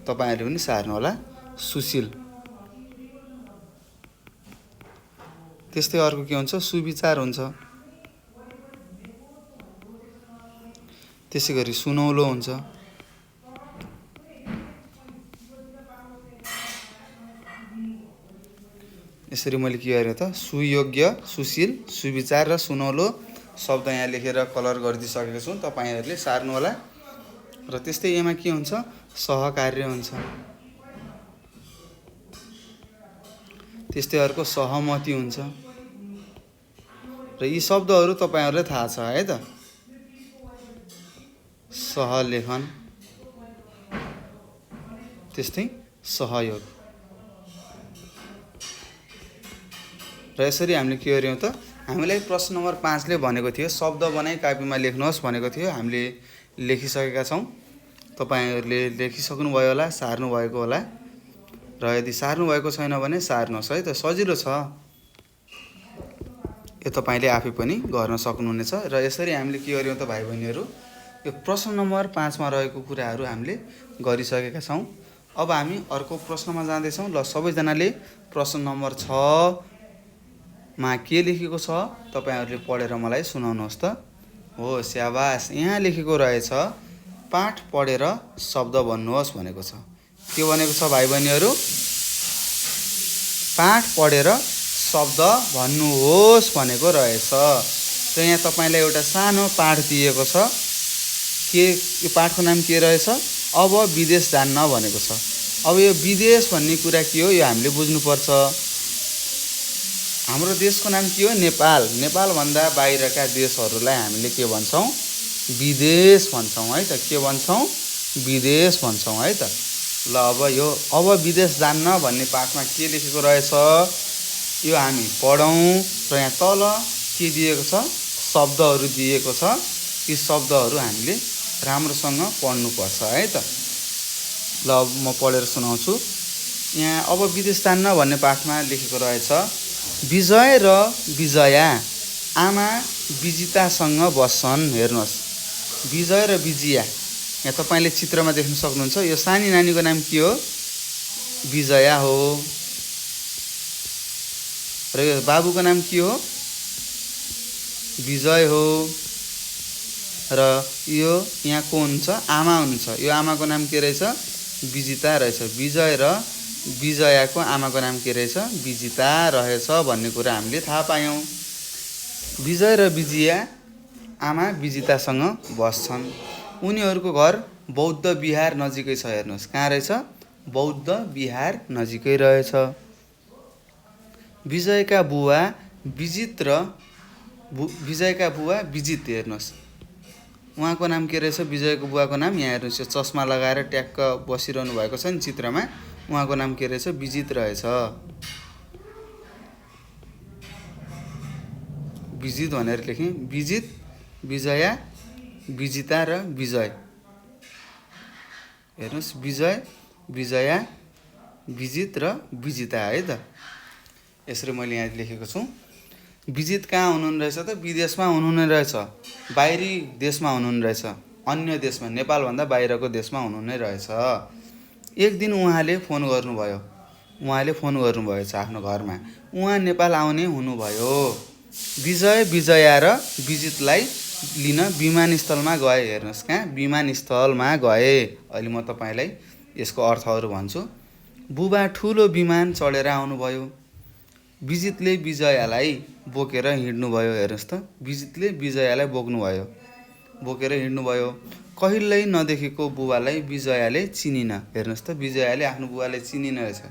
तपाईँहरूले पनि सार्नु होला। सुशील। त्यस्तै अर्को के हुन्छ, सुविचार हुन्छ। त्यसै गरी सुनौलो हुन्छ। यसरी मैले के गरेँ त, सुयोग्य, सुशील, सुविचार र सुनौलो शब्द यहाँ लेखेर कलर गरिदिइसकेको छु, तपाईँहरूले सार्नु होला। र त्यस्तै यसमा के हुन्छ, सहकार्य हुन्छ। त्यस्तै अर्को सहमति हुन्छ। र यी शब्दहरू तपाईँहरूलाई थाहा छ है त। सहलेखन, त्यस्तै सहयोग। र यसरी हामीले के गर्यौँ त, हामीलाई प्रश्न नम्बर 5 ले भनेको थियो शब्द बनाई कापीमा लेख्नुहोस् भनेको थियो। हामीले लेखिसकेका छौँ, तपाईँहरूले लेखिसक्नुभयो होला, सार्नुभएको होला। र यदि सार्नुभएको छैन भने सार्नुहोस् है त, सजिलो छ यो, तपाईँले आफै पनि गर्न सक्नुहुनेछ। र यसरी हामीले के गर्यौँ त भाइ बहिनीहरू, यो प्रश्न नम्बर 5 मा रहेको कुराहरू हामीले गरिसकेका छौँ। अब हामी अर्को प्रश्नमा जाँदैछौँ। ल सबैजनाले प्रश्न नम्बर 6 मा के लेखेको छ तपाईँहरूले पढेर मलाई सुनाउनुहोस् त। हो स्याबास, यहाँ लेखेको रहेछ पाठ पढेर शब्द भन्नुहोस् भनेको छ। के भनेको छ भाइ बहिनीहरू, पाठ पढेर शब्द भन्नुहोस् भनेको रहेछ। र यहाँ तपाईँलाई एउटा सानो पाठ दिएको छ। के यो पाठको नाम के रहेछ, अब विदेश जान्न भनेको छ। अब यो विदेश भन्ने कुरा के हो, यो हामीले बुझ्नुपर्छ। हाम्रो देशको नाम के हो, नेपाल। नेपालभन्दा बाहिरका देशहरूलाई हामीले के भन्छौँ, विदेश भन्छौँ है त। के भन्छौँ, विदेश भन्छौँ है त। ल अब विदेश जान्न भन्ने पाठमा के लेखेको रहेछ यो हामी पढौँ। र यहाँ तल के दिएको छ, शब्दहरू दिएको छ। यी शब्दहरू हामीले राम्रोसँग पढ्नुपर्छ है त। ल अब म पढेर सुनाउँछु। यहाँ अब विदेश जान्न भन्ने पाठमा लेखेको रहेछ, विजय र विजया आमा विजितासँग बस्छन्। हेर्नुहोस्, विजय र विजया, यहाँ तपाईँले चित्रमा देख्न सक्नुहुन्छ। यो सानी नानीको नाम के हो? विजया हो। र यो बाबुको नाम के हो? विजय हो। र यो यहाँ को हुनुहुन्छ? आमा हुनुहुन्छ। यो आमाको नाम के रहेछ? विजिता रहेछ। विजय र विजयाको आमाको नाम के रहेछ? विजिता रहेछ भन्ने कुरा हामीले थाहा पायौँ। विजय र विजया आमा विजितासँग बस्छन्। उनीहरूको घर बौद्ध विहार नजिकै छ। हेर्नुहोस्, कहाँ रहेछ? बौद्ध विहार नजिकै रहेछ। विजयका बुवा विजित हेर्नुहोस्, उहाँको नाम के रहेछ? विजयको बुवाको नाम यहाँ हेर्नुहोस्, यो चस्मा लगाएर ट्याक्क बसिरहनु भएको छ नि चित्रमा, उहाँको नाम के रहेछ? विजित रहेछ। विजित भनेर लेखेँ। विजित, विजया, विजिता र विजय। हेर्नुहोस्, विजय, विजया, विजित र विजिता है त। यसरी मैले यहाँ लेखेको छु। विजित कहाँ हुनुहुने रहेछ त? विदेशमा हुनुहुने रहेछ, बाहिरी देशमा हुनुहुने रहेछ, अन्य देशमा, नेपालभन्दा बाहिरको देशमा हुनुहुने रहेछ। एक दिन उहाँले फोन गर्नुभएछ आफ्नो घरमा। उहाँ नेपाल आउने हुनुभयो। विजय, विजया र विजितलाई लिन विमानस्थलमा गए। हेर्नुहोस्, कहाँ? विमानस्थलमा गए। अहिले म तपाईँलाई यसको अर्थहरू भन्छु। बुबा ठुलो विमान चढेर आउनुभयो। विजितले विजयालाई बोकेर हिँड्नुभयो। हेर्नुहोस् त, विजितले विजयालाई बोकेर हिँड्नुभयो। कहिल्यै नदेखेको बुबालाई विजयाले चिनिन। हेर्नुहोस् त, विजयाले आफ्नो बुबालाई चिनिन रहेछ।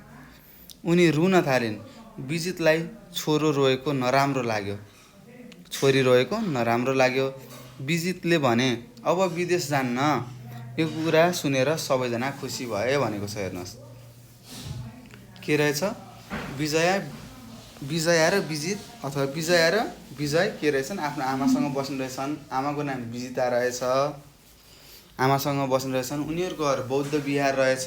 उनी रुन थालिन्। विजितलाई छोरी रोएको नराम्रो लाग्यो। विजितले भने, अब विदेश जान्न। यो कुरा सुनेर सबैजना खुसी भए भनेको छ। हेर्नुहोस्, के रहेछ? विजया र विजित अथवा विजया र विजय के रहेछन्? आफ्नो आमासँग बस्नु रहेछन्। आमाको नाम विजिता रहेछ। आमासँग बस्नु रहेछन्। उनीहरूको घर बौद्ध विहार रहेछ।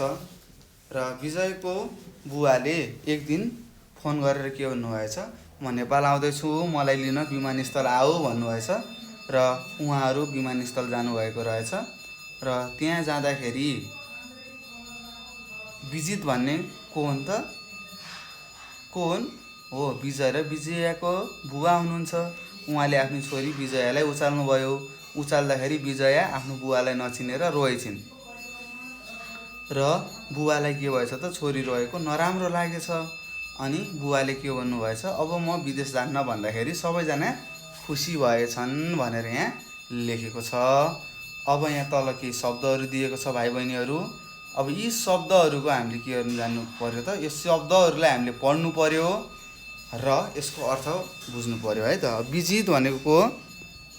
र विजयको बुवाले एक दिन फोन गरेर के भन्नुभएछ? म नेपाल आउँदैछु, मलाई लिन विमानस्थल आऊ भन्नुभएछ। र उहाँहरू विमानस्थल जानुभएको रहेछ। र त्यहाँ जाँदाखेरि विजित भन्ने को हुन् त? को हुन्? हो, विजय र विजयाको बुवा हुनुहुन्छ। उहाँले आफ्नो छोरी विजयालाई उचाल्नुभयो। उचाल्दाखेरि विजया आफ्नो बुवालाई नचिनेर रोएछिन्। र बुवालाई के भएछ त? छोरी रोएको नराम्रो लागेछ। अनि बुवाले के भन्नुभएछ? अब म विदेश जान्न भन्दाखेरि सबैजना खुसी भएछन् भनेर यहाँ लेखेको छ। अब यहाँ तल केही शब्दहरू दिएको छ भाइ बहिनीहरू। अब यी शब्दहरूको हामीले के गर्नु जान्नु पर्यो त? यो शब्दहरूलाई हामीले पढ्नु पर्यो र यसको अर्थ बुझ्नु पर्यो है त। विजित भनेको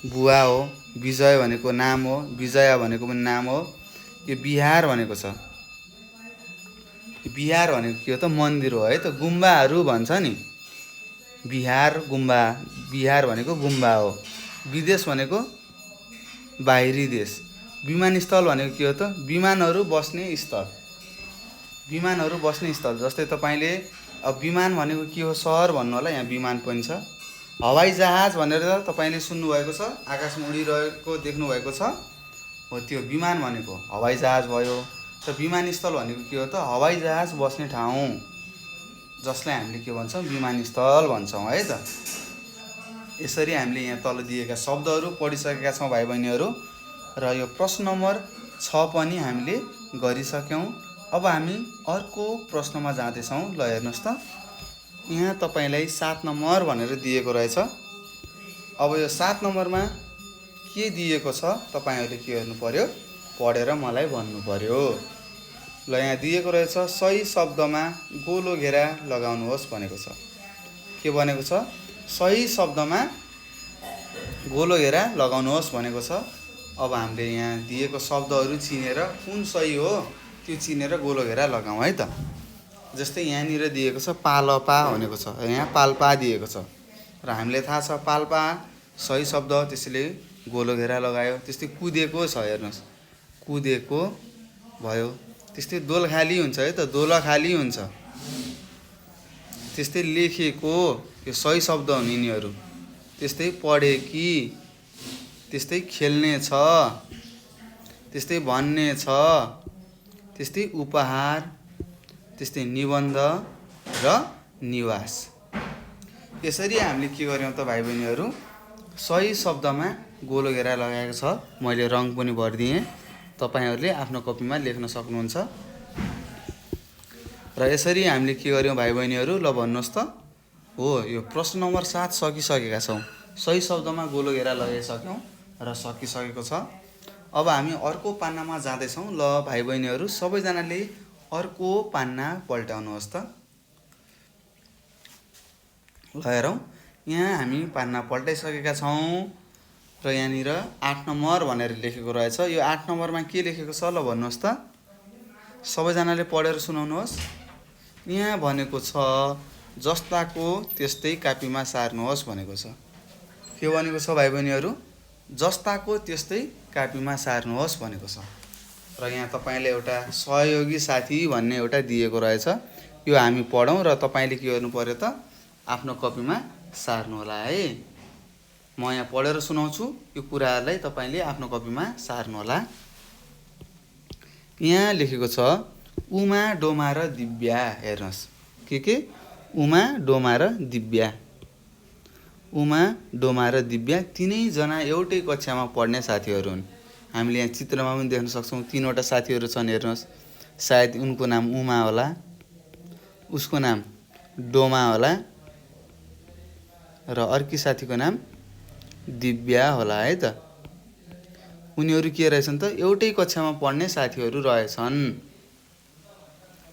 बुवा हो, विजय भनेको नाम हो, विजया भनेको पनि नाम हो। यो विहार भनेको छ, विहार भनेको के हो त? मन्दिर हो है त। गुम्बाहरू भन्छ नि, विहार, गुम्बा। विहार भनेको गुम्बा हो। विदेश भनेको बाहिरी देश। विमानस्थल भनेको के हो त? विमानहरू बस्ने स्थल। जस्तै तपाईँले अब विमान भनेको के हो? सहर भन्नु होला, यहाँ विमान पनि छ। हवाई जहाज भनेर तपाईँले सुन्नुभएको छ, आकाशमा उडिरहेको देख्नुभएको छ, हो त्यो विमान भनेको हवाई जहाज भयो। र विमानस्थल भनेको के हो त? हवाई जहाज बस्ने ठाउँ, जसलाई हामीले के भन्छौँ? विमानस्थल भन्छौँ है त। यसरी हामीले यहाँ तल दिएका शब्दहरू पढिसकेका छौँ भाइ बहिनीहरू। र यो प्रश्न नम्बर 6 पनि हामीले गरिसक्यौँ। अब हामी अर्को प्रश्नमा जाँदैछौँ। ल हेर्नुहोस् त, यहाँ तपाईँलाई 7 नम्बर भनेर दिएको रहेछ। अब यो 7 नम्बरमा के दिएको छ तपाईँहरूले के गर्नु पर्यो? पढेर मलाई भन्नु पर्यो। ल यहाँ दिएको रहेछ, सही शब्दमा गोलो घेरा लगाउनुहोस् भनेको छ। के भनेको छ? सही शब्दमा गोलो घेरा लगाउनुहोस् भनेको छ। अब हामीले यहाँ दिएको शब्दहरू चिनेर कुन सही हो त्यो चिनेर गोलो घेरा लगाउँ है त। जस्तै यहाँनिर दिएको छ पालपा भनेको छ, यहाँ पाल्पा दिएको छ। र हामीले थाहा छ पाल्पा सही शब्द त्यसैले गोलो घेरा लगायो। त्यस्तै कुदेको छ हेर्नुहोस्, कुदेको भयो। त्यस्तै दोल खाली हुन्छ है त, दोला खाली हुन्छ। त्यस्तै लेखेको, यो सही शब्द हुन् यिनीहरू। त्यस्तै पढेकी, त्यस्तै खेल्ने छ, त्यस्तै भन्ने छ, त्यस्तै उपहार, त्यस्तै निबन्ध र निवास। यसरी हामीले के गर्यौँ त भाइ बहिनीहरू, सही शब्दमा गोलो घेरा लगाएको छ। मैले रङ पनि भरिदिएँ, तपाईँहरूले आफ्नो कपीमा लेख्न सक्नुहुन्छ। र यसरी हामीले के गर्यौँ भाइ बहिनीहरू, ल भन्नुहोस् त। हो, यो प्रश्न नम्बर 7 सकिसकेका छौँ। सही शब्दमा गोलो घेरा लगाइसक्यौँ र सकिसकेको छ। अब हामी अर्को पान्नामा जाँदैछौँ। ल भाइ बहिनीहरू, सबैजनाले अर्को पान्ना पल्टाउनुहोस् त। ल हेरौँ, यहाँ हामी पान्ना पल्टाइसकेका छौँ र यहाँनिर 8 नम्बर भनेर लेखेको रहेछ। यो 8 नम्बरमा के लेखेको छ ल भन्नुहोस् त। सबैजनाले पढेर सुनाउनुहोस्। यहाँ भनेको छ जस्ताको त्यस्तै कापीमा सार्नुहोस् भनेको छ। के भनेको छ भाइ बहिनीहरू, जस्ताको त्यस्तै कापीमा सार्नुहोस् भनेको छ। र यहाँ तपाईँले एउटा सहयोगी साथी भन्ने एउटा दिएको रहेछ। यो हामी पढौँ र तपाईँले के गर्नु पर्यो त, आफ्नो कपीमा सार्नु होला है। म यहाँ पढेर सुनाउँछु, यो कुराहरूलाई तपाईँले आफ्नो कपीमा सार्नु होला। यहाँ लेखेको छ उमा, डोमा र दिव्या। हेर्नुहोस्, के उमा, डोमा र दिव्या। उमा, डोमा र दिव्या तिनैजना एउटै कक्षामा पढ्ने साथीहरू हुन्। हामीले यहाँ चित्रमा पनि देख्न सक्छौँ, 3वटा साथीहरू छन्। हेर्नुहोस्, सायद उनको नाम उमा होला, उसको नाम डोमा होला र अर्की साथीको नाम दिव्या होला है त। उनीहरू के रहेछन् त, एउटै कक्षामा पढ्ने साथीहरू रहेछन्।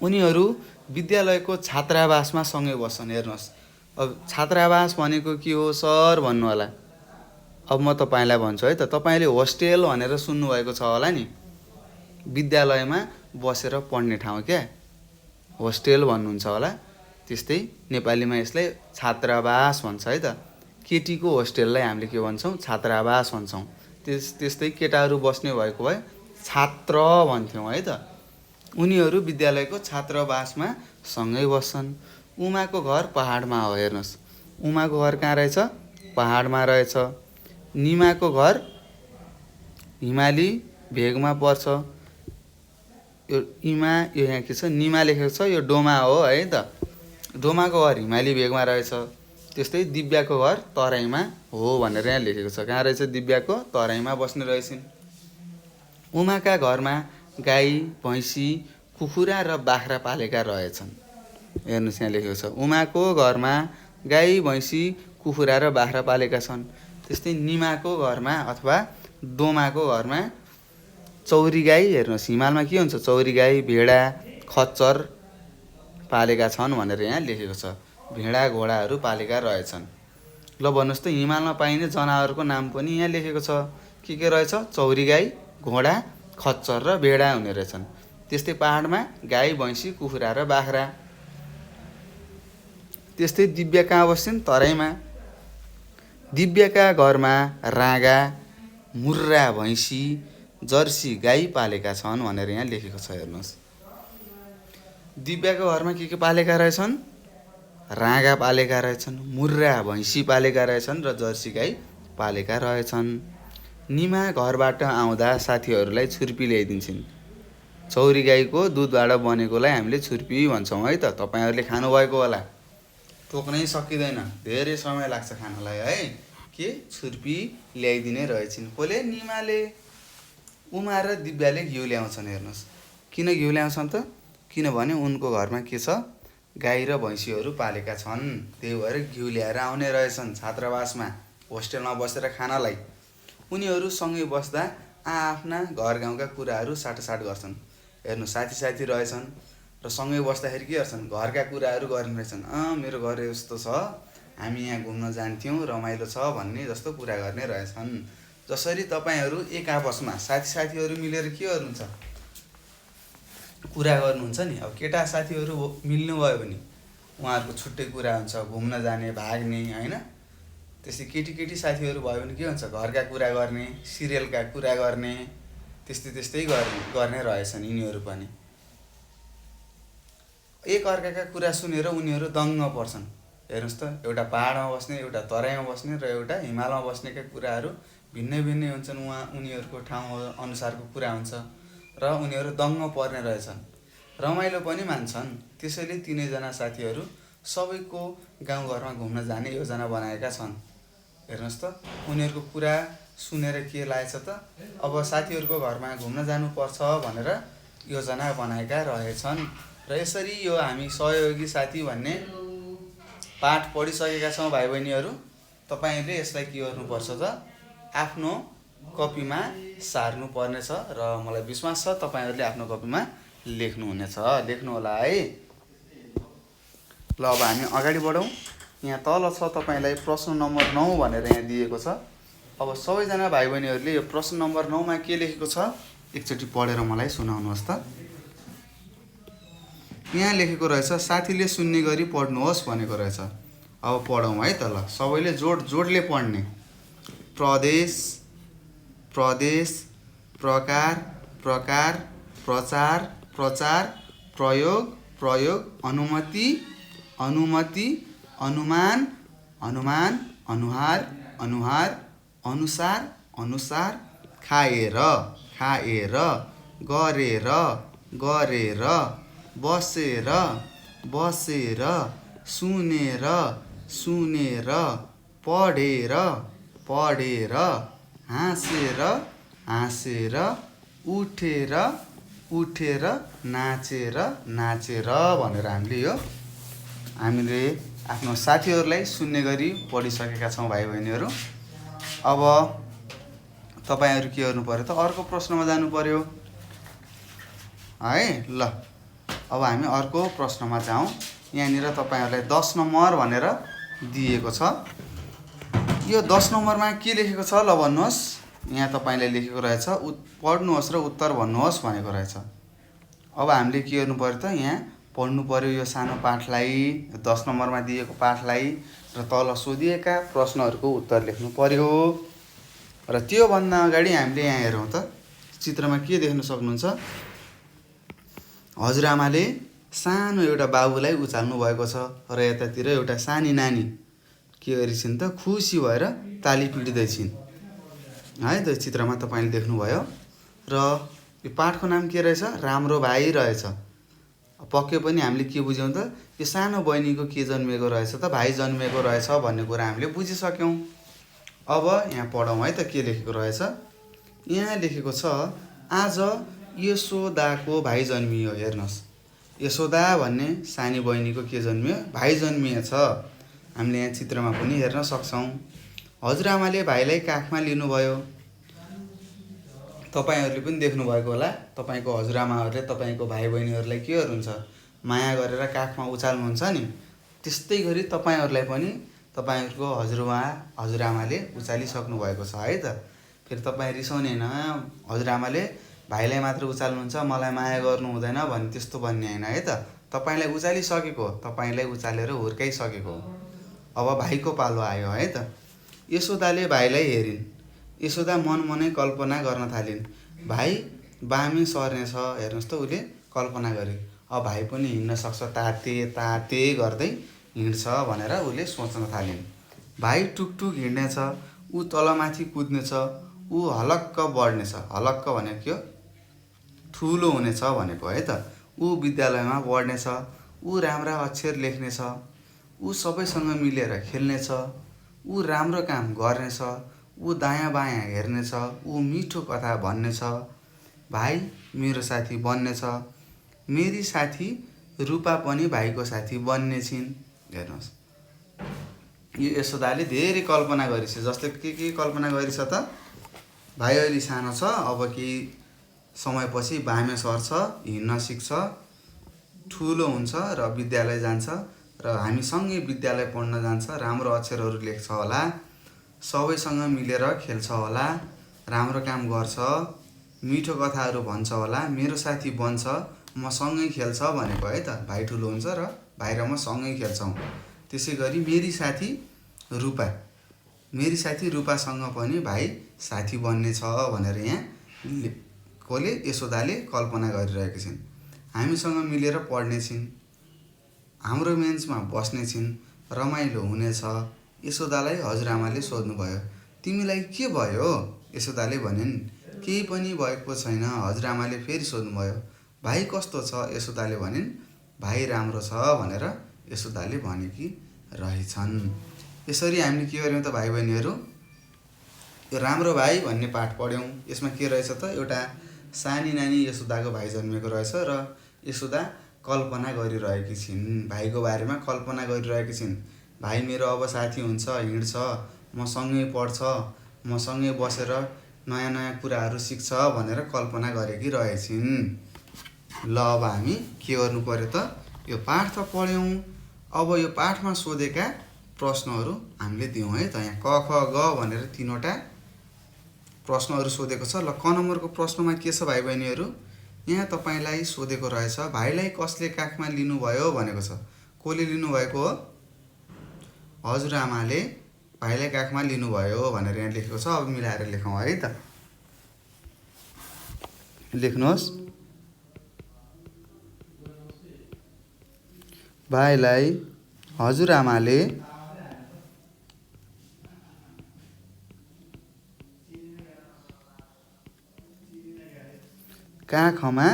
उनीहरू विद्यालयको छात्रावासमा सँगै बस्छन्। हेर्नुहोस्, अब छात्रावास भनेको के हो सर भन्नु होला। अब म तपाईँलाई भन्छु है त, तपाईँले होस्टेल भनेर सुन्नुभएको छ होला नि, विद्यालयमा बसेर पढ्ने ठाउँ क्या, होस्टेल भन्नुहुन्छ होला। त्यस्तै नेपालीमा यसलाई छात्रावास भन्छ है त। केटीको होस्टेललाई हामीले के भन्छौँ, छात्रावास भन्छौँ। त्यस्तै केटाहरू बस्ने भएको भए छात्र भन्थ्यौँ है त। उनीहरू विद्यालयको छात्रावासमा सँगै बस्छन्। उमाको घर पहाडमा हो। हेर्नुहोस्, उमाको घर कहाँ रहेछ, पहाडमा रहेछ। निमाको घर हिमाली भेगमा पर्छ। यो इमा, यो यहाँ के छ, निमा लेखेको छ, यो डोमा हो है त। डोमाको घर हिमाली भेगमा रहेछ। त्यस्तै दिव्याको घर तराईमा हो भनेर यहाँ लेखेको छ। कहाँ रहेछ, दिव्याको तराईमा बस्ने रहेछन्। उमाका घरमा गाई, भैँसी, कुखुरा र बाख्रा पालेका रहेछन्। हेर्नुहोस्, यहाँ लेखेको छ उमाको घरमा गाई, भैँसी, कुखुरा र बाख्रा पालेका छन्। त्यस्तै निमाको घरमा अथवा डोमाको घरमा चौरी गाई, हेर्नुहोस् हिमालमा के हुन्छ, चौरी गाई, भेडा, खच्चर पालेका छन् भनेर यहाँ लेखेको छ। भेडा, घोडाहरू पालेका रहेछन्। ल भन्नुहोस् त, हिमालमा पाइने जनावरको नाम पनि यहाँ लेखेको छ। के रहेछ, चौरी गाई, घोडा, खच्चर र भेडा हुने रहेछन्। त्यस्तै पहाडमा गाई, भैँसी, कुखुरा र बाख्रा। त्यस्तै दिव्या कहाँ बस्छन्, तराईमा। दिव्याका घरमा राँगा, मुर्रा भैँसी, जर्सी गाई पालेका छन् भनेर यहाँ लेखेको छ। हेर्नुहोस्, दिव्याको घरमा के पालेका रहेछन्, राँगा पालेका रहेछन्, मुर्रा भैँसी पालेका रहेछन् र जर्सी गाई पालेका रहेछन्। निमा घरबाट आउँदा साथीहरूलाई छुर्पी ल्याइदिन्छन्। चौरी गाईको दुधबाट बनेकोलाई हामीले छुर्पी भन्छौँ है त। तपाईँहरूले खानुभएको होला, टोक्नै सकिँदैन, धेरै समय लाग्छ खानलाई है। के छुर्पी ल्याइदिने रहेछन्। कसले, निमाले। उमा र दिव्याले घिउ ल्याउँछन्। हेर्नुहोस्, किन घिउ ल्याउँछन् त, किनभने उनको घरमा के छ, गाई र भैँसीहरू पालेका छन्। त्यही भएर घिउ ल्याएर आउने रहेछन् छात्रावासमा, होस्टेलमा बसेर खानलाई। उनीहरू सँगै बस्दा आफ्ना घर गाउँका कुराहरू साटासाट गर्छन्। हेर्नु, साथी रहेछन् र सँगै बस्दाखेरि के गर्छन्, घरका कुराहरू गर्ने रहेछन्। मेरो घर यस्तो छ, हामी यहाँ घुम्न जान्थ्यौँ, रमाइलो छ भन्ने जस्तो कुरा गर्ने रहेछन्। जसरी तपाईँहरू एक आपसमा साथीहरू मिलेर के गर्नुहुन्छ, कुरा गर्नुहुन्छ नि। अब केटा साथीहरू मिल्नुभयो भने उहाँहरूको छुट्टै कुरा हुन्छ, घुम्न जाने, भाग्ने होइन। त्यस्तै केटी साथीहरू भयो भने के हुन्छ, घरका कुरा गर्ने, सिरियलका कुरा गर्ने, त्यस्तै गर्ने रहेछन् यिनीहरू पनि। एक अर्काका कुरा सुनेर उनीहरू दङ्ग पर्छन्। हेर्नुहोस् त, एउटा पहाडमा बस्ने, एउटा तराईमा बस्ने र एउटा हिमालमा बस्नेका कुराहरू भिन्नै हुन्छन्। उनीहरूको ठाउँ अनुसारको कुरा हुन्छ र उनीहरू दङ्ग पर्ने रहेछन्, रमाइलो पनि मान्छन्। त्यसैले तिनैजना साथीहरू सबैको गाउँघरमा घुम्न जाने योजना बनाएका छन्। हेर्नुहोस् त, उनीहरूको कुरा सुनेर के लागेछ त, अब साथीहरूको घरमा घुम्न जानुपर्छ भनेर योजना बनाएका रहेछन्। र यसरी यो हामी सहयोगी साथी भन्ने पाठ पढिसकेका छौँ भाइ बहिनीहरू। तपाईँहरूले यसलाई के गर्नुपर्छ त, आफ्नो कपीमा सार्नु पर्नेछ र मलाई विश्वास छ तपाईँहरूले आफ्नो कपीमा लेख्नुहुनेछ। लेख्नु होला है। ल अब हामी अगाडि बढौँ। यहाँ तल छ तपाईँलाई प्रश्न नम्बर 9 भनेर यहाँ दिएको छ। अब सबैजना भाइ बहिनीहरूले यो प्रश्न नम्बर 9 मा के लेखेको छ एकचोटि पढेर मलाई सुनाउनुहोस् त। यहाँ लेखेको रहेछ, साथीले सुन्ने गरी पढ्नुहोस् भनेको रहेछ। अब पढौँ है त। ल सबैले जोडले पढ्ने। प्रदेश, प्रदेश, प्रकार, प्रकार, प्रचार, प्रचार, प्रयोग, प्रयोग, अनुमति, अनुमति, अनुमान, अनुमान, अनुहार, अनुहार, अनुसार, अनुसार, खाएर, खाएर, गरेर, गरेर, बसेर, बसेर, सुनेर, सुनेर, पढेर, पढेर, हाँसेर, हाँसेर, उठेर, उठेर, नाचेर, नाचेर भनेर हामीले आफ्नो साथीहरूलाई सुन्ने गरी पढिसकेका छौँ भाइ बहिनीहरू। अब तपाईँहरू के गर्नु पर्यो त, अर्को प्रश्नमा जानु पर्यो है। ल अब हामी अर्को प्रश्नमा जाउँ। यहाँनिर तपाईँहरूलाई 10 नम्बर भनेर दिएको छ। यो 10 नम्बरमा के लेखेको छ ल भन्नुहोस्। यहाँ तपाईँले लेखेको रहेछ, पढ्नुहोस् र उत्तर भन्नुहोस् भनेको रहेछ। अब हामीले के गर्नु पर्यो त, यहाँ पढ्नु पर्यो यो सानो पाठलाई, 10 नम्बरमा दिएको पाठलाई, र तल सोधिएका प्रश्नहरूको उत्तर लेख्नु पर्यो। र त्योभन्दा अगाडि हामीले यहाँ हेरौँ त, चित्रमा के देख्न सक्नुहुन्छ। हजुरआमाले सानो एउटा बाबुलाई उचाल्नु भएको छ र यतातिर एउटा सानी नानी के गरिन्छन् त, खुसी भएर ताली पिट्दैछिन् है त। चित्रमा तपाईँले देख्नुभयो। र यो पाठको नाम के रहेछ, राम्रो भाइ रहेछ। पक्कै पनि हामीले के बुझ्यौँ त, यो सानो बहिनीको के जन्मिएको रहेछ त, भाइ जन्मिएको रहेछ भन्ने कुरा हामीले बुझिसक्यौँ। अब यहाँ पढौँ है त के लेखेको रहेछ। यहाँ लेखेको छ, आज यशोदाको भाइ जन्मियो। हेर्नुहोस्, यशोदा भन्ने सानी बहिनीको के जन्मियो, भाइ जन्मिएछ। हामीले यहाँ चित्रमा पनि हेर्न सक्छौँ। हजुरआमाले भाइलाई काखमा लिनुभयो। तपाईँहरूले पनि देख्नुभएको होला, तपाईँको हजुरआमाहरूले तपाईँको भाइ बहिनीहरूलाई के गर्नुहुन्छ, माया गरेर काखमा उचाल्नुहुन्छ नि। त्यस्तै गरी तपाईँहरूलाई पनि तपाईँहरूको हजुरआमाले उचालिसक्नु भएको छ है त। फेरि तपाईँ रिसाउने होइन, हजुरआमाले भाइलाई मात्र उचाल्नुहुन्छ, मलाई माया गर्नु हुँदैन भन्ने त्यस्तो भन्ने होइन है त। तपाईँलाई उचालिसकेको, तपाईँलाई उचालेर हुर्काइसकेको। अब भाइको पालो आयो है त। यशोदाले भाइलाई हेरिन्। यशोदा मनै कल्पना गर्न थालिन्, भाइ बामे सर्नेछ। हेर्नुहोस् त, उसले कल्पना गरे, अब भाइ पनि हिँड्न सक्छ, ताते ताते गर्दै हिँड्छ भनेर उसले सोच्न थालिन्। भाइ टुकटुक हिँड्नेछ, ऊ तलमाथि कुद्नेछ, ऊ हलक्क बढ्नेछ। हलक्क भनेको के हो, ठुलो हुनेछ भनेको है त। ऊ विद्यालयमा पढ्नेछ, ऊ राम्रा अक्षर लेख्नेछ, ऊ सबैसँग मिलेर खेल्नेछ, ऊ राम्रो काम गर्नेछ, ऊ दायाँ बायाँ हेर्नेछ, ऊ मिठो कथा भन्नेछ। भाइ मेरो साथी बन्नेछ। मेरी साथी रूपा पनि भाइको साथी बन्ने छिन्। हेर्नुहोस्, यो यशोदाले धेरै कल्पना गरिछ। जस्तै के कल्पना गरिछ त, भाइ अहिले सानो छ, अब केही समयपछि बामे सर्छ, हिँड्न सिक्छ, ठुलो हुन्छ र विद्यालय जान्छ र हामीसँगै विद्यालय पढ्न जान्छ, राम्रो अक्षरहरू लेख्छ होला, सबैसँग मिलेर खेल्छ होला, राम्रो काम गर्छ, मिठो कथाहरू भन्छ होला, मेरो साथी बन्छ, म सँगै खेल्छ भनेको है त। भाइ ठुलो हुन्छ र भाइ र म सँगै खेल्छौँ। त्यसै गरी मेरी साथी रूपा, मेरी साथी रूपासँग पनि भाइ साथी बन्ने छ भनेर यहाँ कसले यशोदाले कल्पना गरिरहेकी छिन्। हामीसँग मिलेर पढ्ने छिन्, हाम्रो बेन्चमा बस्ने छिन्, रमाइलो हुनेछ। यशोदालाई हजुरआमाले सोध्नुभयो, तिमीलाई के भयो? यशोदाले भनिन्, केही पनि भएको छैन। हजुरआमाले फेरि सोध्नुभयो, भाइ कस्तो छ? यशोदाले भनिन्, भाइ राम्रो छ भनेर यशोदाले भनेकी रहेछन्। यसरी हामीले के गर्यौँ त भाइ बहिनीहरू, यो राम्रो भाइ भन्ने पाठ पढ्यौँ। यसमा के रहेछ त, एउटा सानी नानी यशोदाको भाइ जन्मेको रहेछ र यशोदा कल्पना गरिरहेकी छिन्, भाइको बारेमा कल्पना गरिरहेकी छिन्। भाइ मेरो अब साथी हुन्छ, हिँड्छ, मसँगै पढ्छ, मसँगै बसेर नयाँ नयाँ कुराहरू सिक्छ भनेर कल्पना गरेकी रहेछिन्। ल अब हामी के गर्नु पर्यो त, यो पाठ त पढ्यौँ। अब यो पाठमा सोधेका प्रश्नहरू हामीले दियौँ है त। यहाँ क ख ग भनेर 3वटा प्रश्नहरू सोधेको छ। ल क नम्बरको प्रश्नमा के छ भाइ बहिनीहरू, यहाँ तपाईँलाई सोधेको रहेछ, भाइलाई कसले काखमा लिनुभयो भनेको छ। कसले लिनुभएको हो? हजुरआमाले भाइलाई काखमा लिनुभयो भनेर यहाँ लेखेको छ। अब मिलाएर लेखौँ है त। लेख्नुहोस्, भाइलाई हजुरआमाले काखमा,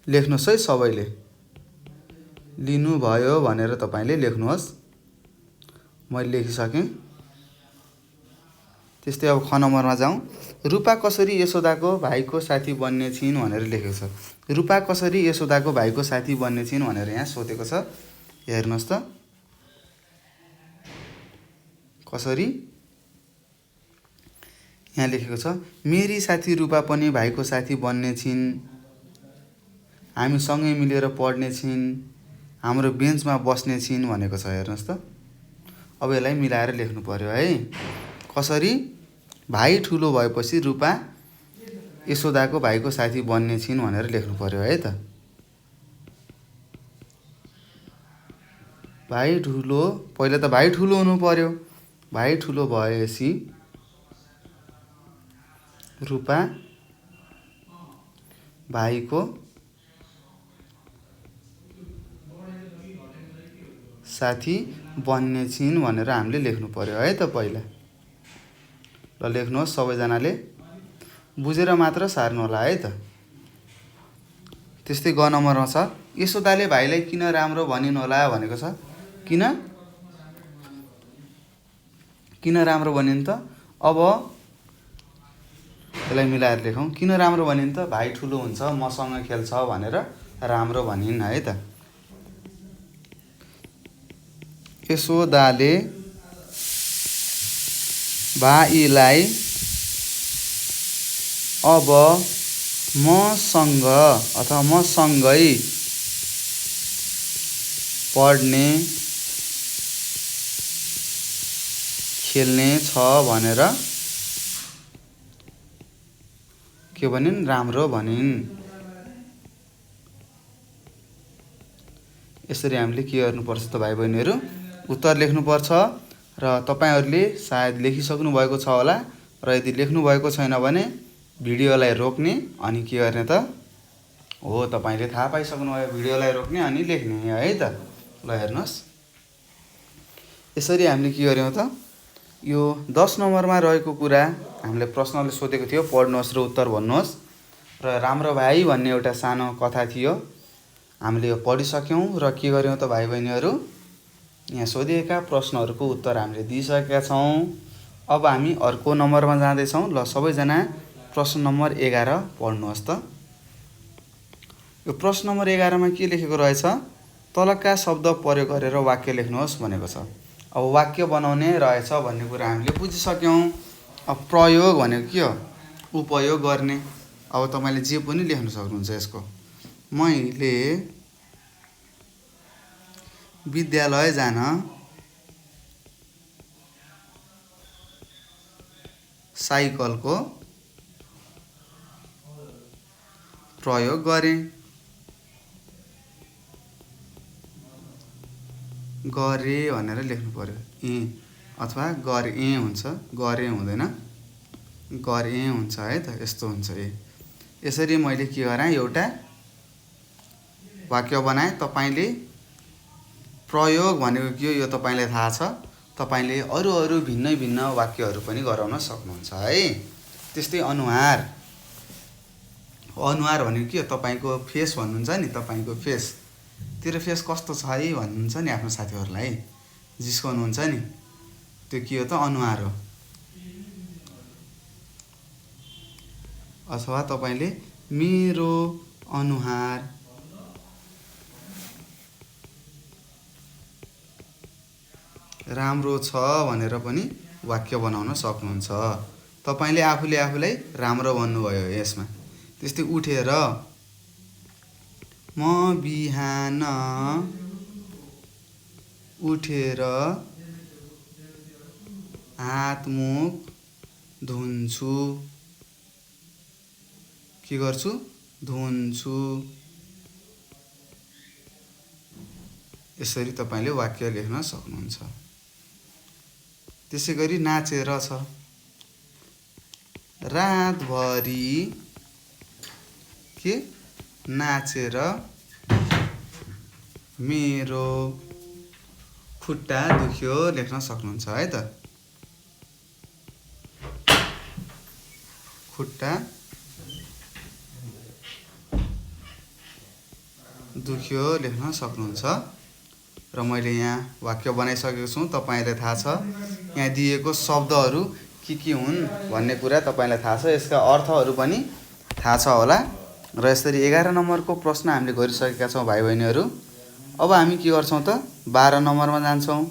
लेख्नुहोस् है सबैले, लिनुभयो भनेर तपाईँले लेख्नुहोस्। मैले लेखिसकेँ। त्यस्तै अब ख नम्बरमा जाउँ। रूपा कसरी यशोदाको भाइको साथी बन्ने छिन् भनेर लेखेको छ। रूपा कसरी यशोदाको भाइको साथी बन्ने छिन् भनेर यहाँ सोधेको छ। हेर्नुहोस् त, कसरी यहाँ लेखेको छ, मेरी साथी रूपा पनि भाइको साथी बन्ने छिन्, हामी सँगै मिलेर पढ्ने छिन्, हाम्रो बेन्चमा बस्ने छिन् भनेको छ। हेर्नुहोस् त, अब यसलाई मिलाएर लेख्नु पर्यो है। कसरी? भाइ ठुलो भएपछि रूपा यशोदाको भाइको साथी बन्ने छिन् भनेर लेख्नु पर्यो है त। भाइ ठुलो, पहिला त भाइ ठुलो हुनु पर्यो। भाइ ठुलो भएपछि रूपा भाइको साथी बन्ने छिन् भनेर हामीले लेख्नु पर्यो है त पहिला। ल लेख्नुहोस्, सबैजनाले बुझेर मात्र सार्नु होला है त। त्यस्तै ग नम्बरमा छ, यशोदाले भाइलाई किन राम्रो भनिन् होला भनेको छ। किन राम्रो भनिन् त? अब यसलाई मिलाएर लेखौँ। किन राम्रो भनिन् त? भाइ ठुलो हुन्छ, मसँग खेल्छ भनेर राम्रो भनिन् है त। यशोदाले भाइलाई अब मसँग अथवा मसँगै पढ्ने, खेल्ने छ भनेर के भनिन्? राम्रो भनिन्। यसरी हामीले के गर्नुपर्छ त भाइ बहिनीहरू, उत्तर लेख्नुपर्छ। र तपाईँहरूले सायद लेखिसक्नु भएको छ होला, र यदि लेख्नु भएको छैन भने भिडियोलाई रोक्ने अनि के गर्ने त, हो तपाईँले थाहा पाइसक्नु भयो, भिडियोलाई रोक्ने अनि लेख्ने है त। ल हेर्नुहोस्, यसरी हामीले के गर्यौँ त, यो 10 नम्बरमा रहेको कुरा हामीले प्रश्नले सोधेको थियो, पढ्नुहोस् र उत्तर भन्नुहोस्। र राम्रो भाइ भन्ने एउटा सानो कथा थियो, हामीले यो पढिसक्यौँ। र के गर्यौँ त भाइ बहिनीहरू, यहाँ सोधिएका प्रश्नहरूको उत्तर हामीले दिइसकेका छौँ। अब हामी अर्को नम्बरमा जाँदैछौँ। ल सबैजना प्रश्न नम्बर 11 पढ्नुहोस् त। यो प्रश्न नम्बर 11मा के लेखेको रहेछ, तलका शब्द प्रयोग गरेर वाक्य लेख्नुहोस् भनेको छ। अब वाक्य बनाउने रहेछ भन्ने कुरा हामीले बुझिसक्यौँ। अब प्रयोग भनेको के हो? उपयोग गर्ने। अब तपाईँले जे पनि लेख्न सक्नुहुन्छ यसको। मैले विद्यालय जान साइकलको प्रयोग गरेँ। भनेर लेख्नु पर्यो। अथवा गरे हुन्छ, गरे हुँदैन, गरे हुन्छ है त। यस्तो हुन्छ ए। यसरी मैले के गराएँ, एउटा वाक्य बनाएँ। तपाईँले प्रयोग भनेको के हो यो तपाईँलाई थाहा छ। तपाईँले अरू अरू भिन्न भिन्न वाक्यहरू पनि गराउन सक्नुहुन्छ है। त्यस्तै अनुहार, अनुहार भनेको के हो, तपाईँको फेस भन्नुहुन्छ नि, तपाईँको फेस, तेरो फेस कस्तो छ है भन्नुहुन्छ नि आफ्नो साथीहरूलाई, जिस्काउनुहुन्छ नि, त्यो के हो त, अनुहार हो। अथवा तपाईँले मेरो अनुहार राम्रो छ भनेर पनि वाक्य बनाउन सक्नुहुन्छ। तपाईँले आफूले आफूलाई राम्रो भन्नुभयो यसमा। त्यस्तै उठेर, म बिहान उठेर हात मुख धुन्छु, के गर्छु, धुन्छु। यसरी तपाईँले वाक्य लेख्न सक्नुहुन्छ। त्यसै गरी नाचेर छ, रातभरि के नाचेर मेरो खुट्टा दुख्यो लेख्न सक्नुहुन्छ है त। खुट्टा दुख्यो लेख्न सक्नुहुन्छ। र मैले यहाँ वाक्य बनाइसकेको छु। तपाईँलाई थाहा छ यहाँ दिएको शब्दहरू के हुन् भन्ने कुरा तपाईँलाई थाहा छ, यसका अर्थहरू पनि थाहा छ होला। र यसरी 11 नम्बरको प्रश्न हामीले गरिसकेका छौँ भाइ बहिनीहरू। अब हामी के गर्छौँ त, 12 नम्बरमा जान्छौँ।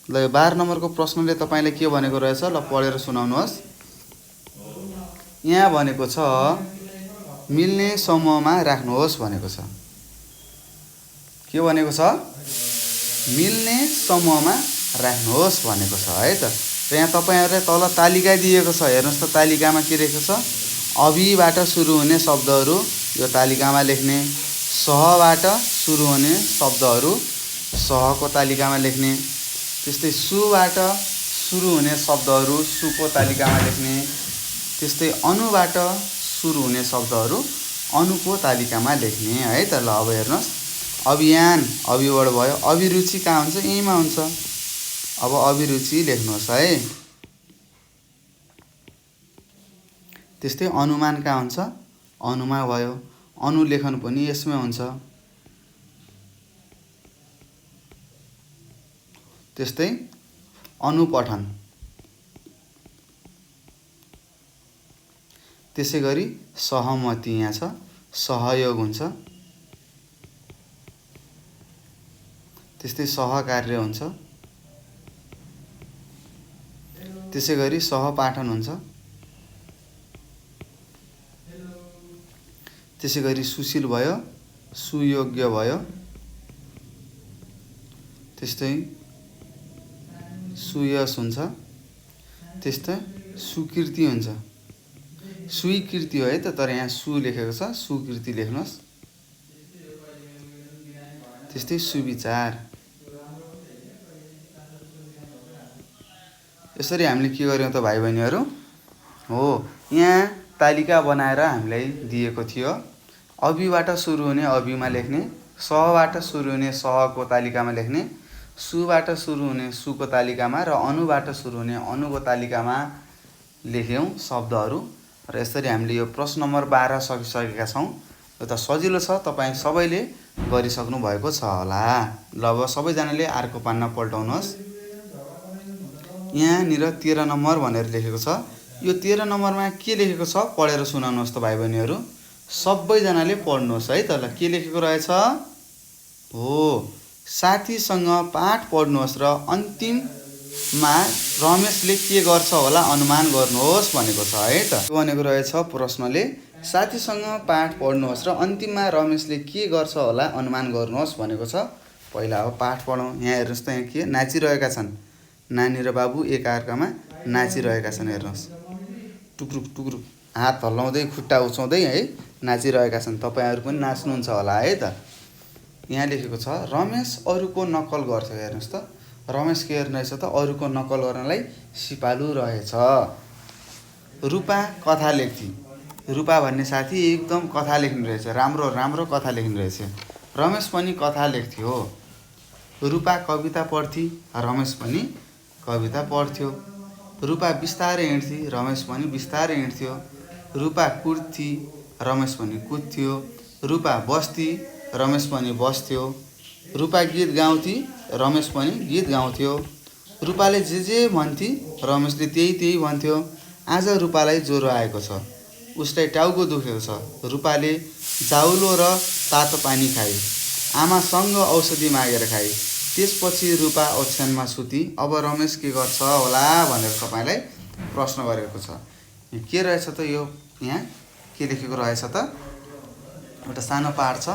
ल यो 12 नम्बरको प्रश्नले तपाईँले के भनेको रहेछ, ल पढेर सुनाउनुहोस्। यहाँ भनेको छ मिल्ने समूहमा राख्नुहोस् भनेको छ। के भनेको छ, मिल्ने समूहमा राख्नुहोस् भनेको छ है त। र यहाँ तपाईँहरूलाई तल तालिका दिएको छ, हेर्नुहोस् त तालिकामा के लेखेको छ, अभिबाट सुरु हुने शब्दहरू यो तालिकामा लेख्ने, सहबाट सुरु हुने शब्दहरू सहको तालिकामा लेख्ने, त्यस्तै सुबाट सुरु हुने शब्दहरू सुको तालिकामा लेख्ने, त्यस्तै अनुबाट सुरु हुने शब्दहरू अनुको तालिकामा लेख्ने है त। ल अब हेर्नुहोस्, अभियान अभिबाट भयो, अभिरुचि कहाँ हुन्छ, यहीँमा हुन्छ। अब अभिरुचि लेख्नुहोस् है। त्यस्तै अनुमान कहाँ हुन्छ, अनुमा भयो, अनुलेखन पनि यसमै हुन्छ। त्यस्तै अनुपठन, त्यसै गरी सहमति यहाँ छ, सहयोग हुन्छ। त्यस्तै सहकार्य हुन्छ। त्यसै गरी सहपाठन हुन्छ। त्यसै गरी सुशील भयो, सुयोग्य भयो। त्यस्तै सुयश हुन्छ। त्यस्तै सुकृति हुन्छ। स्वीकृति हो है त, तर यहाँ सु लेखेको छ, सुकृति लेख्नुहोस्। त्यस्तै सुविचार। यसरी हामीले के गर्यौँ त भाइ बहिनीहरू हो, यहाँ तालिका बनाएर हामीलाई दिएको थियो। अभिबाट सुरु हुने अभिमा लेख्ने, सहबाट सुरु हुने सहको तालिकामा लेख्ने, सुबाट सुरु हुने सुको तालिकामा र अनुबाट सुरु हुने अनुको तालिकामा लेख्यौँ शब्दहरू। र यसरी हामीले यो प्रश्न नम्बर 12 सकिसकेका छौँ। यो त सजिलो छ, तपाईँ सबैले गरिसक्नु भएको छ होला। ल अब सबैजनाले अर्को पान्ना पल्टाउनुहोस्। यहाँनिर 13 नम्बर भनेर लेखेको छ। यो 13 नम्बरमा के लेखेको छ पढेर सुनाउनुहोस् त भाइ बहिनीहरू। सबैजनाले पढ्नुहोस् है त। ल के लेखेको रहेछ हो, साथीसँग पाठ पढ्नुहोस् र अन्तिममा रमेशले के गर्छ होला अनुमान गर्नुहोस् भनेको छ है त। के भनेको रहेछ प्रश्नले, साथीसँग पाठ पढ्नुहोस् र अन्तिममा रमेशले के गर्छ होला अनुमान गर्नुहोस् भनेको छ। पहिला अब पाठ पढौँ। यहाँ हेर्नुहोस् त, यहाँ के नाचिरहेका छन्, नानी र बाबु एकअर्कामा नाचिरहेका छन्। हेर्नुहोस्, टुक्रुक टुक्रुक हात हल्लाउँदै खुट्टा उचाउँदै है नाचिरहेका छन्। तपाईँहरू पनि नाच्नुहुन्छ होला है त। यहाँ लेखेको छ रमेश अरूको नक्कल गर्छ। हेर्नुहोस् त, रमेश के रहेछ त अरूको नकल गर्नलाई सिपालु रहेछ। रूपा कथा लेख्थी। रूपा भन्ने साथी एकदम कथा लेख्ने रहेछ, राम्रो राम्रो कथा लेख्ने रहेछ। रमेश पनि कथा लेख्थ्यो। रूपा कविता पढ्थी, रमेश पनि कविता पढ्थ्यो। रूपा बिस्तारै हिँड्थी, रमेश पनि बिस्तारै हिँड्थ्यो। रूपा कुद्थी, रमेश पनि कुद्थ्यो। रूपा बस्थी, रमेश पनि बस्थ्यो। रूपा गीत गाउँथी, रमेश पनि गीत गाउँथ्यो। रूपाले जे भन्थी, रमेशले त्यही भन्थ्यो। आज रूपालाई ज्वरो आएको छ, उसलाई टाउको दुखेको छ। रूपाले जाउलो र तातो पानी खाई, आमासँग औषधि मागेर खाई। त्यसपछि रूपा ओछ्यानमा सुती। अब रमेश के गर्छ होला भनेर तपाईँलाई प्रश्न गरेको छ। के रहेछ त यो, यहाँ के लेखेको रहेछ त, एउटा सानो पाठ छ।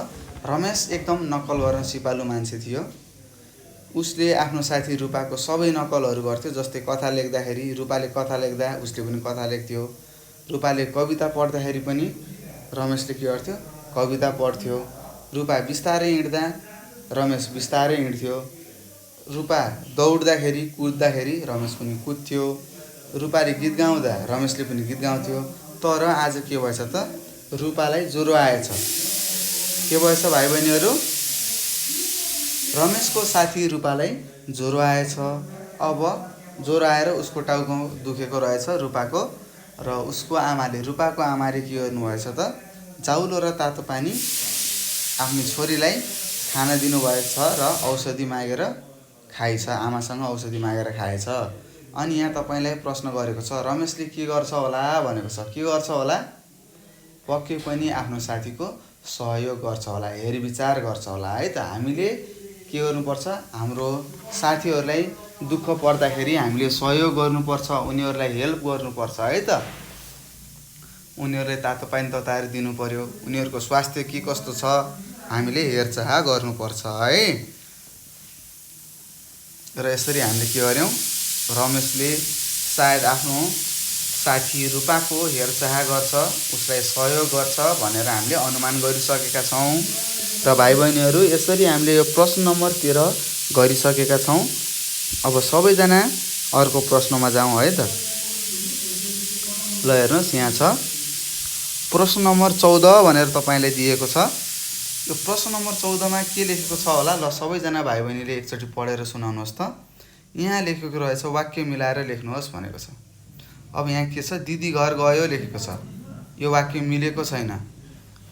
रमेश एकदम नक्कल गर्न सिपालु मान्छे थियो। उसले आफ्नो साथी रूपाको सबै नक्कलहरू गर्थ्यो। जस्तै कथा लेख्दाखेरि रूपाले कथा लेख्दा उसले पनि कथा लेख्थ्यो। रूपाले कविता पढ्दाखेरि पनि रमेशले के गर्थ्यो, कविता पढ्थ्यो। रूपा बिस्तारै हिँड्दा रमेश बिस्तारै हिँड्थ्यो। रूपा दौड्दाखेरि कुद्दाखेरि रमेश पनि कुद्थ्यो। रूपाले गीत गाउँदा रमेशले पनि गीत गाउँथ्यो। तर आज के भएछ त, रूपालाई ज्वरो आएछ। के भएछ भाइ बहिनीहरू, रमेशको साथी रूपालाई ज्वरो आएछ। अब ज्वरो आएर उसको टाउको दुखेको रहेछ रूपाको। र उसको आमाले, रूपाको आमाले के गर्नुभएछ त, चाउलो र तातो पानी आफ्नो छोरीलाई खान दिनुभएछ र औषधि मागेर खाएछ, आमासँग औषधि मागेर खाएछ। अनि यहाँ तपाईँलाई प्रश्न गरेको छ, रमेशले के गर्छ होला भनेको छ। के गर्छ होला, पक्कै पनि आफ्नो साथीको सहयोग गर्छ होला, हेरविचार गर्छ होला है त। हामीले के गर्नुपर्छ, हाम्रो साथीहरूलाई दुःख पर्दाखेरि हामीले सहयोग गर्नुपर्छ, उनीहरूलाई हेल्प गर्नुपर्छ है त। उनीहरूलाई तातो पानी तताएर दिनु पर्यो, उनीहरूको स्वास्थ्य के कस्तो छ हामीले हेरचाह गर्नुपर्छ है। र यसरी हामीले के गर्यौँ, रमेशले सायद आफ्नो साथी रूपाको हेरचाह गर्छ, उसलाई सहयोग गर्छ भनेर हामीले अनुमान गरिसकेका छौँ। र भाइ बहिनीहरू, यसरी हामीले यो प्रश्न नम्बर 13 गरिसकेका छौँ। अब सबैजना अर्को प्रश्नमा जाउँ है त। ल हेर्नुहोस्, यहाँ छ प्रश्न नम्बर 14 भनेर तपाईँलाई दिएको छ। यो प्रश्न नम्बर 14मा के लेखेको छ होला, ल सबैजना भाइ बहिनीले एकचोटि पढेर सुनाउनुहोस् त। यहाँ लेखेको रहेछ, वाक्य मिलाएर लेख्नुहोस् भनेको छ। अब यहाँ के छ, दिदी घर गयो लेखेको छ। यो वाक्य मिलेको छैन।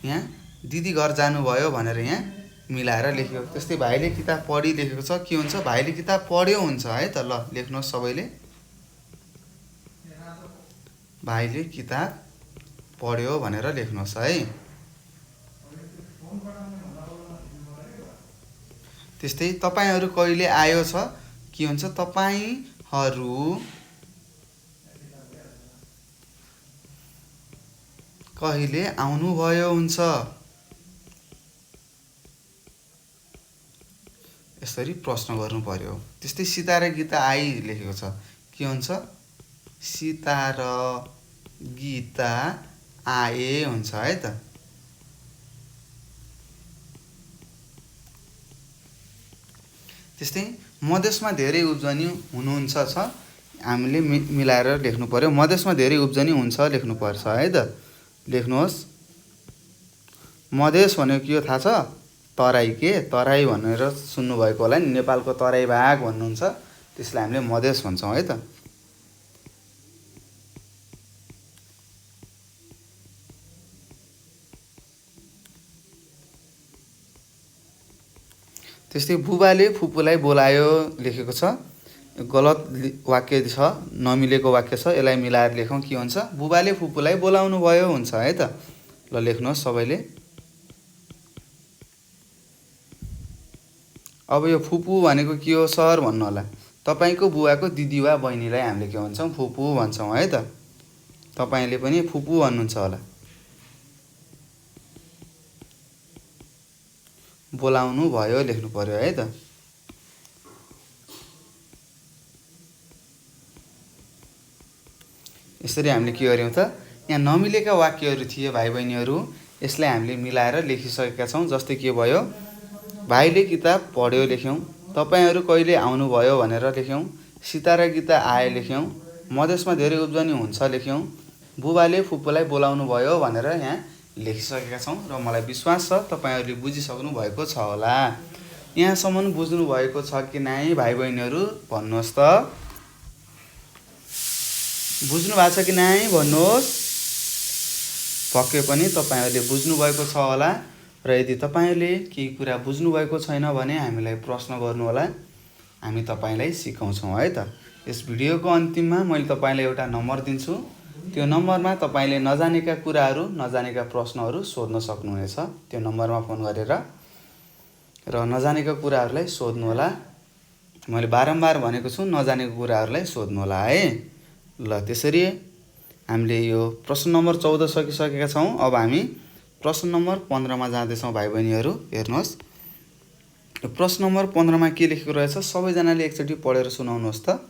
यहाँ दिदी घर जानुभयो भनेर यहाँ मिलाएर लेख्यो। त्यस्तै भाइले किताब पढी लेखेको छ। के हुन्छ, भाइले किताब पढ्यो हुन्छ है त। ल लेख्नुहोस् सबैले, भाइले किताब पढ्यो भनेर लेख्नुहोस् है। त्यस्तै तपाईँहरू कहिले आयो छ, के हुन्छ, तपाईँहरू कहिले आउनुभयो हुन्छ। यसरी प्रश्न गर्नु पर्यो। त्यस्तै सीता र गीता आई लेखेको छ। के हुन्छ, सीता र गीता आए हुन्छ है त। त्यस्तै मधेसमा धेरै उब्जनी हुनुहुन्छ छ, हामीले मिलाएर लेख्नु पर्यो। मधेसमा धेरै उब्जनी हुन्छ लेख्नुपर्छ है त। लेख्नुहोस्, मधेस भनेको के हो थाहा छ, तराई। के तराई भनेर सुन्नुभएको होला नि, नेपालको तराई भाग भन्नुहुन्छ, त्यसलाई हामीले मधेस भन्छौँ है त। त्यस्तै बुबाले फुपूलाई बोलायो लेखेको छ। गलत वाक्य छ, नमिलेको वाक्य छ, यसलाई मिलाएर लेखौँ। के हुन्छ, बुबाले फुपूलाई बोलाउनु भयो हुन्छ है त। ल लेख्नुहोस् सबैले। अब यो फुपू भनेको के हो सर भन्नु होला। तपाईँको बुवाको दिदी वा बहिनीलाई हामीले के भन्छौँ, फुपू भन्छौँ है त। तपाईँले पनि फुपू भन्नुहुन्छ होला। बोलाउनु भयो लेख्नु पर्यो है त। यसरी हामीले के गर्यौँ त, यहाँ नमिलेका वाक्यहरू थिए भाइ बहिनीहरू, यसलाई हामीले मिलाएर लेखिसकेका छौँ। जस्तै के भयो, भाइले किताब पढ्यो लेख्यौँ, तपाईहरू कहिले आउनुभयो भनेर लेख्यौँ। सीता र गीता आए लेख्यौँ। मधेसमा धेरै उब्जनी हुन्छ लेख्यौँ। बुबाले फुपूलाई बोलाउनु भयो भनेर यहाँ लेखिसकेका छौँ र मलाई विश्वास छ तपाईँहरूले बुझिसक्नु भएको छ होला। यहाँसम्म बुझ्नु भएको छ कि नै भाइ बहिनीहरू भन्नुहोस् त। बुझ्नु भएको छ कि नै भन्नुहोस्। पक्कै पनि तपाईँहरूले बुझ्नु भएको छ होला र यदि तपाईँहरूले केही कुरा बुझ्नु भएको छैन भने हामीलाई प्रश्न गर्नु होला, हामी तपाईँलाई सिकाउँछौँ है त। यस भिडियोको अन्तिममा मैले तपाईँलाई एउटा नम्बर दिन्छु। त्यो नम्बरमा तपाईँले नजानेका कुराहरू, नजानेका प्रश्नहरू सोध्न सक्नुहुनेछ। त्यो नम्बरमा फोन गरेर र नजानेका कुराहरूलाई सोध्नु होला। मैले बारम्बार भनेको छु नजानेको कुराहरूलाई सोध्नु होला है। ल त्यसरी हामीले यो प्रश्न नम्बर 14 सकिसकेका छौँ। अब हामी प्रश्न नम्बर 15मा जाँदैछौँ भाइ बहिनीहरू। हेर्नुहोस्, यो प्रश्न नम्बर 15मा के लेखेको रहेछ सबैजनाले एकचोटि पढेर सुनाउनुहोस् त।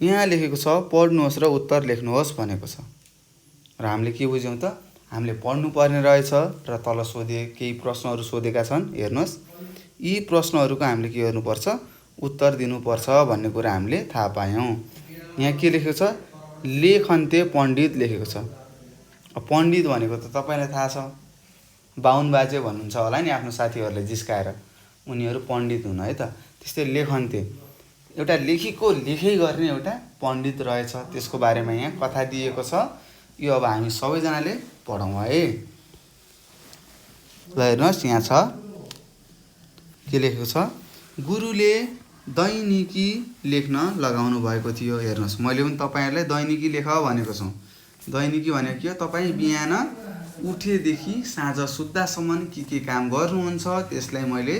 यहाँ लेखेको छ पढ्नुहोस् र उत्तर लेख्नुहोस् भनेको छ। र हामीले के बुझ्यौँ त, हामीले पढ्नुपर्ने रहेछ र तल केही प्रश्नहरू सोधेका छन्। हेर्नुहोस्, यी प्रश्नहरूको हामीले के गर्नुपर्छ, उत्तर दिनुपर्छ भन्ने कुरा हामीले थाहा पायौँ। यहाँ के लेखेको छ, लेखन्ते पण्डित लेखेको छ। पण्डित भनेको त तपाईँलाई थाहा छ, बाहुन बाजे भन्नुहुन्छ होला नि आफ्नो साथीहरूले जिस्काएर, उनीहरू पण्डित हुन् है त। त्यस्तै लेखन्ते एउटा लेखेको लेखै गर्ने एउटा पण्डित रहेछ, त्यसको बारेमा यहाँ कथा दिएको छ। यो अब हामी सबैजनाले पढौँ है। ल हेर्नुहोस्, यहाँ छ के लेखेको छ, गुरुले दैनिकी लेख्न लगाउनु भएको थियो। हेर्नुहोस्, मैले पनि तपाईँहरूलाई दैनिकी लेख भनेको छु। दैनिकी भनेको के हो, तपाईँ बिहान उठेदेखि साँझ सुत्दासम्म के काम गर्नुहुन्छ त्यसलाई मैले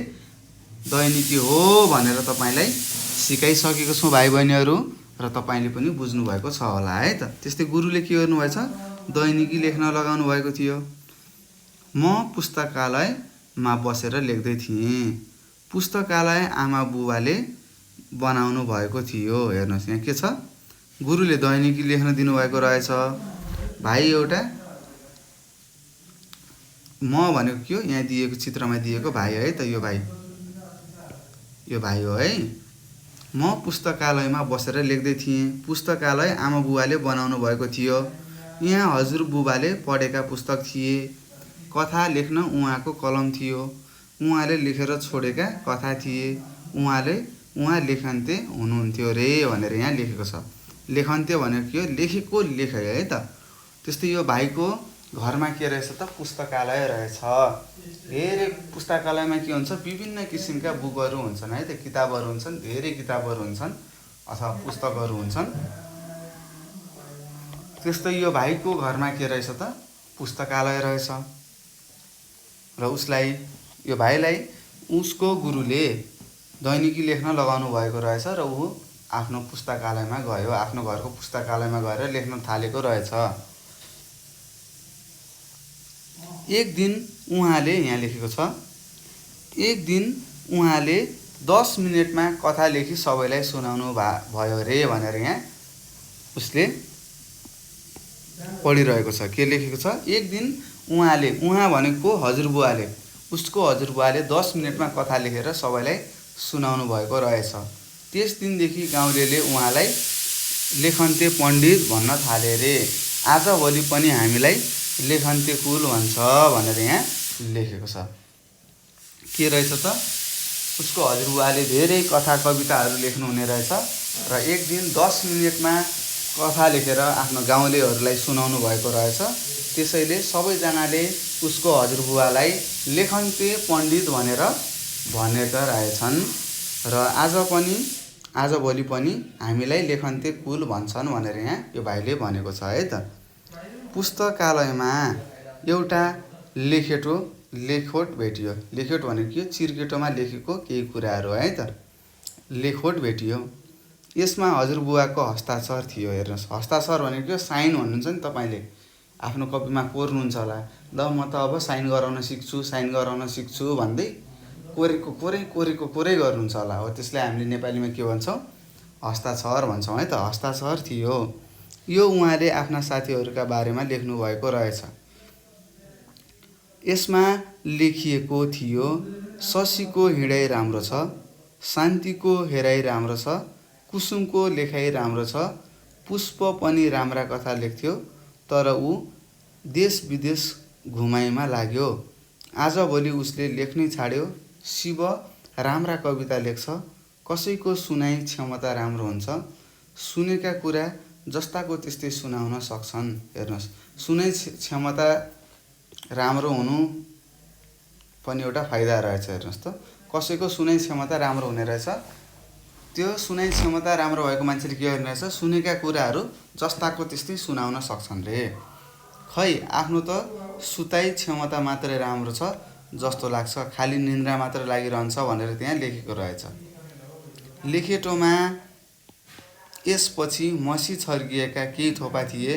दैनिकी हो भनेर तपाईँलाई सिकाइसकेको छु भाइ बहिनीहरू, र तपाईँले पनि बुझ्नुभएको छ होला है त। त्यस्तै गुरुले के गर्नुभएछ, दैनिकी लेख्न लगाउनु भएको थियो। म पुस्तकालयमा बसेर लेख्दै थिएँ। पुस्तकालय आमा बुबाले बनाउनु भएको थियो। हेर्नुहोस्, यहाँ के छ, गुरुले दैनिकी लेख्न दिनुभएको रहेछ। भाइ एउटा म भनेको के हो, यहाँ दिएको चित्रमा दिएको भाइ है त, यो भाइ हो है। म पुस्तकालयमा बसेर लेख्दै थिएँ। पुस्तकालय आमा बुबाले बनाउनु भएको थियो। यहाँ हजुरबुबाले पढेका पुस्तक थिए। कथा लेख्न उहाँको कलम थियो। उहाँले लेखेर छोडेका कथा थिए। उहाँ लेखन्ते हुनुहुन्थ्यो रे भनेर यहाँ लेखेको छ। लेखन्ते भनेको के हो, लेखेको लेख है त। त्यस्तै यो भाइको घरमा के रहेछ त, पुस्तकालय रहेछ। धेरै पुस्तकालयमा के हुन्छ, विभिन्न किसिमका बुकहरू हुन्छन् है त, किताबहरू हुन्छन्, धेरै किताबहरू हुन्छन् अथवा पुस्तकहरू हुन्छन्। त्यस्तै यो भाइको घरमा के रहेछ त, पुस्तकालय रहेछ। र उसलाई, यो भाइलाई उसको गुरुले दैनिकी लेख्न लगाउनु भएको रहेछ र ऊ आफ्नो पुस्तकालयमा गयो, आफ्नो घरको पुस्तकालयमा गएर लेख्न थालेको रहेछ। एक दिन उहाँले, यहाँ लेखेको छ, एक दिन उहाँले 10 मिनेटमा कथा लेखी सबैलाई सुनाउनु भयो रे भनेर यहाँ उसले पढिरहेको छ। के लेखेको छ, एक दिन उहाँले, उहाँ भनेको हजुरबुवाले, उसको हजुरबुवाले 10 मिनेटमा कथा लेखेर सबैलाई सुनाउनु भएको रहेछ। त्यस दिनदेखि गाउँलेले उहाँलाई लेखन्ते पण्डित भन्न थाले रे। आजभोलि पनि हामीलाई लेखन्ते कुल भन्छ भनेर यहाँ लेखेको छ। के रहेछ त, उसको हजुरबुवाले धेरै कथा कविताहरू लेख्नुहुने रहेछ र एक दिन 10 मिनेटमा कथा लेखेर आफ्नो गाउँलेहरूलाई सुनाउनु भएको रहेछ। त्यसैले सबैजनाले उसको हजुरबुवालाई लेखन्ते पण्डित भनेर भनेका रहेछन् र आजभोलि पनि हामीलाई लेखन्ते कुल भन्छन् भनेर यहाँ यो भाइले भनेको छ है त। पुस्तकालयमा एउटा लेखोट भेटियो। लेखोट भनेको के, चिर्केटोमा लेखेको केही कुराहरू है त, लेखोट भेटियो। यसमा हजुरबुवाको हस्ताक्षर थियो। हेर्नुहोस्, हस्ताक्षर भनेको साइन भन्नुहुन्छ नि, तपाईँले आफ्नो कपीमा कोर्नुहुन्छ होला, ल म त अब साइन गराउन सिक्छु भन्दै कोरेको गर्नुहुन्छ होला हो, त्यसलाई हामीले नेपालीमा के भन्छौँ, हस्ताक्षर भन्छौँ है त। हस्ताक्षर थियो। यो उहाँले आफ्ना साथीहरूका बारेमा लेख्नु भएको रहेछ। यसमा लेखिएको थियो, शशीको हिँडाइ राम्रो छ, शान्तिको हेराइ राम्रो छ, कुसुमको लेखाइ राम्रो छ, पुष्प पनि राम्रा कथा लेख्थ्यो, तर ऊ देश विदेश घुमाइमा लाग्यो। आजभोलि उसले लेख्नै छाड्यो। शिव राम्रा कविता लेख्छ, कसैको सुनाइ क्षमता राम्रो हुन्छ, सुनेका कुरा जस्ताको त्यस्तै सुनाउन सक्छन्। हेर्नुहोस्, सुनाइ क्षमता राम्रो हुनु पनि एउटा फाइदा रहेछ। हेर्नुहोस् त, कसैको सुनाइ क्षमता राम्रो हुने रहेछ। त्यो सुनाइ क्षमता राम्रो भएको मान्छेले के गर्ने रहेछ, सुनेका कुराहरू जस्ताको त्यस्तै सुनाउन सक्छन् रे। खै आफ्नो त सुताइ क्षमता मात्रै राम्रो छ जस्तो लाग्छ, खालि निन्द्रा मात्र लागिरहन्छ भनेर त्यहाँ लेखेको रहेछ। लेखेटोमा यसपछि मसी छर्किएका केही थोपा थिए।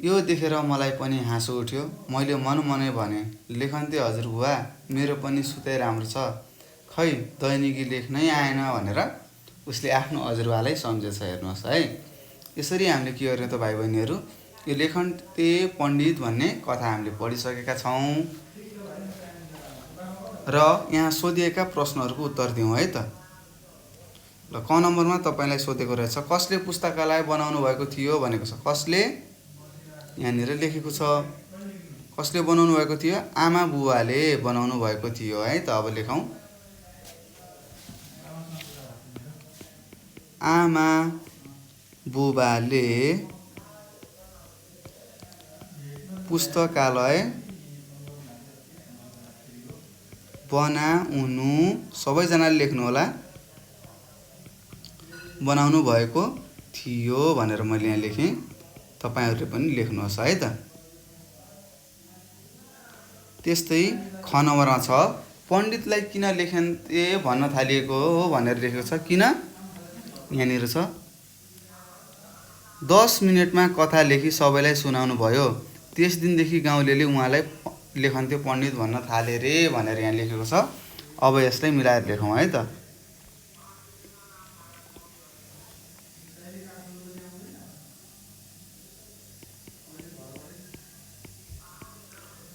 यो देखेर मलाई पनि हाँसो उठ्यो। मैले मनमनै भने, लेखन्ते हजुरबुवा, मेरो पनि सुताइ राम्रो छ, खै दैनिकी लेख्नै आएन भनेर उसले आफ्नो हजुरबालाई सम्झेछ। हेर्नुहोस् है, यसरी हामीले के गर्ने त भाइ बहिनीहरू, यो लेखन्ते पण्डित भन्ने कथा हामीले पढिसकेका छौँ र यहाँ सोधिएका प्रश्नहरूको उत्तर दिउँ है त। ल, क नम्बरमा तपाईँलाई सोधेको रहेछ, कसले पुस्तकालय बनाउनु भएको थियो भनेको छ। कसले, यहाँनिर लेखेको छ, कसले बनाउनु भएको थियो, आमा बुवाले बनाउनु भएको थियो है त। अब लेखौँ, आमा बुबाले पुस्तकालय बनाउनु, सबैजनाले लेख्नु होला, बनाउनु भएको थियो भनेर मैले यहाँ लेखेँ। तपाईँहरूले पनि लेख्नुहोस् है त। त्यस्तै ख नम्बरमा छ, पण्डितलाई किन लेखन्ते भन्न थालिएको हो भनेर लेखेको छ। किन, यहाँनिर छ, 10 मिनटमा कथा लेखी सबैलाई सुनाउनु भयो। त्यस दिनदेखि गाउँलेले उहाँलाई लेखन्ते पण्डित भन्न थाले रे भनेर यहाँ लेखेको छ। अब यसलाई मिलाएर लेखौँ है त।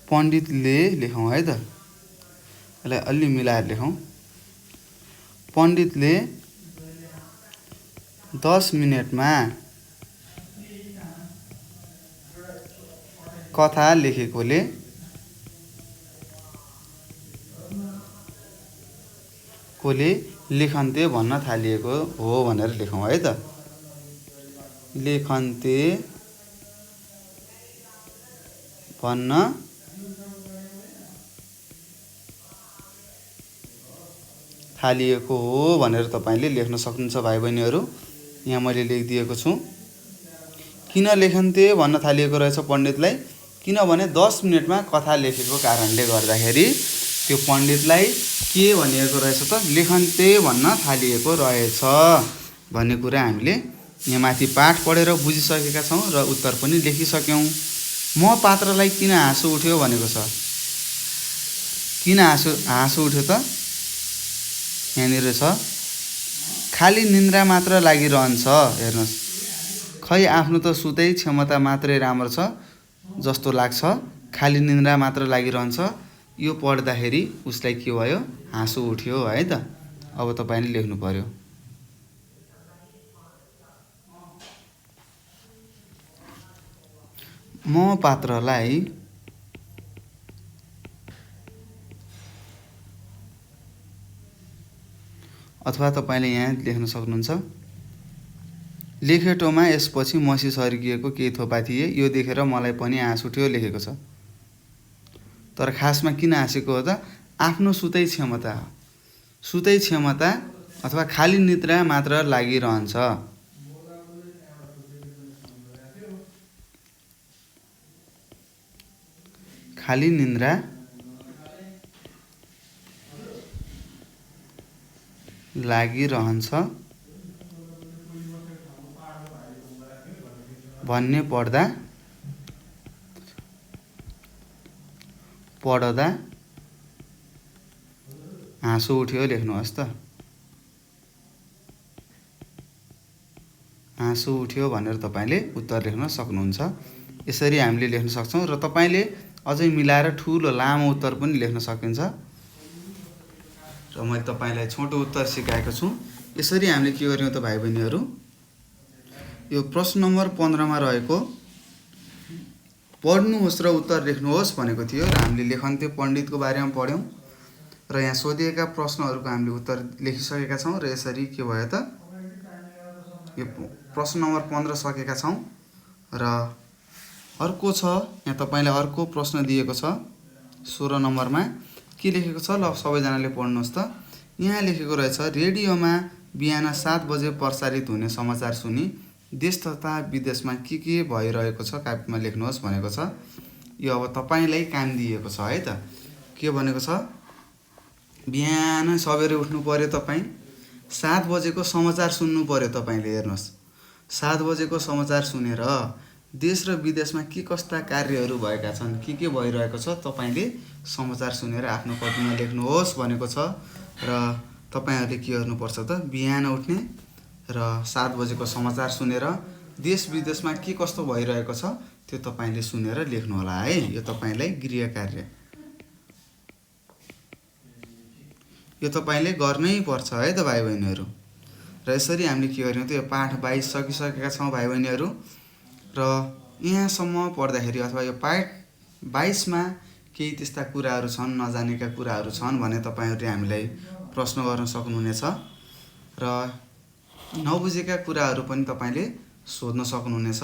पण्डितले लेखौँ है त, यसलाई अलि मिलाएर लेखौँ। पण्डितले 10 मिनटमा कथा लेखेकोले लेखन्ते भन्न थालिएको हो भनेर लेखौँ है त। लेखन्ते भन्न थालिएको हो भनेर तपाईँले लेख्न सक्नुहुन्छ भाइ बहिनीहरू। यहाँ मैले लेखिदिएको छु। किन लेखन्ते भन्न थालिएको रहेछ पण्डितलाई, किनभने 10 मिनटमा कथा लेखेको कारणले गर्दाखेरि त्यो पण्डितलाई के भनिएको रहेछ त, लेखन्ते भन्न थालिएको रहेछ भन्ने कुरा हामीले यहाँ माथि पाठ पढेर बुझिसकेका छौँ र उत्तर पनि लेखिसक्यौँ। म पात्रलाई किन हाँसो उठ्यो भनेको छ। किन हाँसो उठ्यो त, यहाँनिर छ, खालि निन्द्रा मात्र लागिरहन्छ। हेर्नुहोस्, खै आफ्नो त सुतै क्षमता मात्रै राम्रो छ जस्तो लाग्छ, खालि निन्द्रा मात्र लागिरहन्छ। यो पढ्दाखेरि उसलाई के भयो, हाँसो उठ्यो है त। अब तपाईँले लेख्नु पर्यो, म पात्रलाई अथवा तपाईँले यहाँ लेख्न सक्नुहुन्छ, लेखेटोमा यसपछि मसी सर्किएको केही थोपा थिए। यो देखेर मलाई पनि हाँस उठ्यो लेखेको छ। तर खासमा किन हाँसेको हो त, आफ्नो सुतै क्षमता अथवा खाली निद्रा मात्र लागिरहन्छ। खाली निन्द्रा लागिरहन्छ भन्ने पढ्दा हाँसो उठ्यो लेख्नुहोस् त। हाँसो उठ्यो भनेर तपाईँले उत्तर लेख्न सक्नुहुन्छ। यसरी हामीले लेख्न सक्छौँ र तपाईँले अझै मिलाएर ठुलो लामो उत्तर पनि लेख्न सकिन्छ। र मैले तपाईँलाई छोटो उत्तर सिकाएको छु। यसरी हामीले के गर्यौँ त भाइ बहिनीहरू, यो प्रश्न नम्बर 15मा रहेको पढ्नुहोस् र उत्तर लेख्नुहोस् भनेको थियो र हामीले लेखन्ते पण्डितको बारेमा पढ्यौँ र यहाँ सोधिएका प्रश्नहरूको हामीले उत्तर लेखिसकेका छौँ र यसरी के भयो त यो प्रश्न नम्बर 15 सकेका छौँ। र अर्को छ, यहाँ तपाईँलाई अर्को प्रश्न दिएको छ 16 नम्बरमा के लेखेको छ, ल सबैजनाले पढ्नुहोस् त। यहाँ लेखेको रहेछ, रेडियोमा बिहान 7 बजे प्रसारित हुने समाचार सुनि देश तथा विदेशमा के भइरहेको छ कापीमा लेख्नुहोस् भनेको छ। यो अब तपाईँलाई काम दिएको छ है त। के भनेको छ, बिहान सबेरै उठ्नु पर्यो, तपाईँ 7 बजेको समाचार सुन्नु पर्यो। तपाईँले हेर्नुहोस्, 7 बजेको समाचार सुनेर देश र विदेशमा के कस्ता कार्यहरू भएका छन्, के भइरहेको छ, तपाईँले समाचार सुनेर आफ्नो कपीमा लेख्नुहोस् भनेको छ। र तपाईँहरूले के गर्नुपर्छ त, बिहान उठ्ने र 7 बजेको समाचार सुनेर देश विदेशमा के कस्तो भइरहेको छ त्यो तपाईँले सुनेर लेख्नु होला है। यो तपाईँलाई गृह कार्य, यो तपाईँले गर्नै पर्छ है त भाइ बहिनीहरू। र यसरी हामीले के गर्यौँ त, यो पाठ 22 सकिसकेका छौँ भाइ बहिनीहरू। र यहाँसम्म पढ्दाखेरि अथवा यो पाठ 22मा केही त्यस्ता कुराहरू छन्, नजानेका कुराहरू छन् भने तपाईँहरूले हामीलाई प्रश्न गर्न सक्नुहुनेछ र नबुझेका कुराहरू पनि तपाईँले सोध्न सक्नुहुनेछ।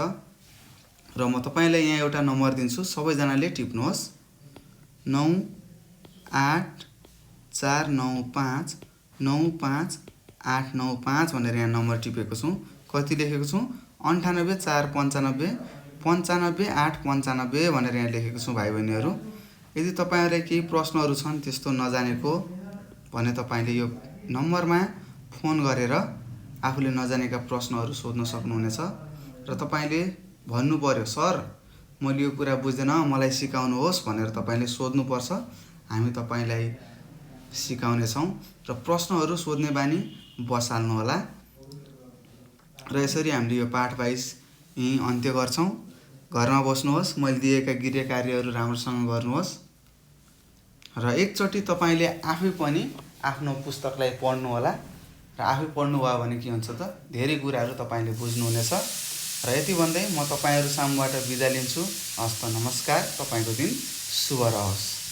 र म तपाईँलाई यहाँ एउटा नम्बर दिन्छु, सबैजनाले टिप्नुहोस्, 9849595895 भनेर यहाँ नम्बर टिपेको छु। कति लेखेको छु, 9849595895 भनेर यहाँ लेखेको छु भाइ बहिनीहरू। यदि तपाईँहरूलाई केही प्रश्नहरू छन् त्यस्तो नजानेको भने तपाईँले यो नम्बरमा फोन गरेर आफूले नजानेका प्रश्नहरू सोध्न सक्नुहुनेछ। र तपाईँले भन्नु पर्यो, सर मैले यो कुरा बुझ्दैन, मलाई सिकाउनुहोस् भनेर तपाईँले सोध्नुपर्छ। हामी तपाईँलाई सिकाउनेछौँ र प्रश्नहरू सोध्ने बानी बसाल्नु होला। र यसरी हामीले यो पाठ 22 यहीँ अन्त्य गर्छौँ। घरमा बस्नुहोस्, मैले दिएका गृह कार्यहरू राम्रोसँग गर्नुहोस् र एकचोटि तपाईँले आफै पनि आफ्नो पुस्तकलाई पढ्नु होला। र आफै पढ्नुभयो भने के हुन्छ त, धेरै कुराहरू तपाईँले बुझ्नुहुनेछ। र यति भन्दै म तपाईँहरू सामुबाट बिदा लिन्छु। हस्त नमस्कार, तपाईँको दिन शुभ रहोस्।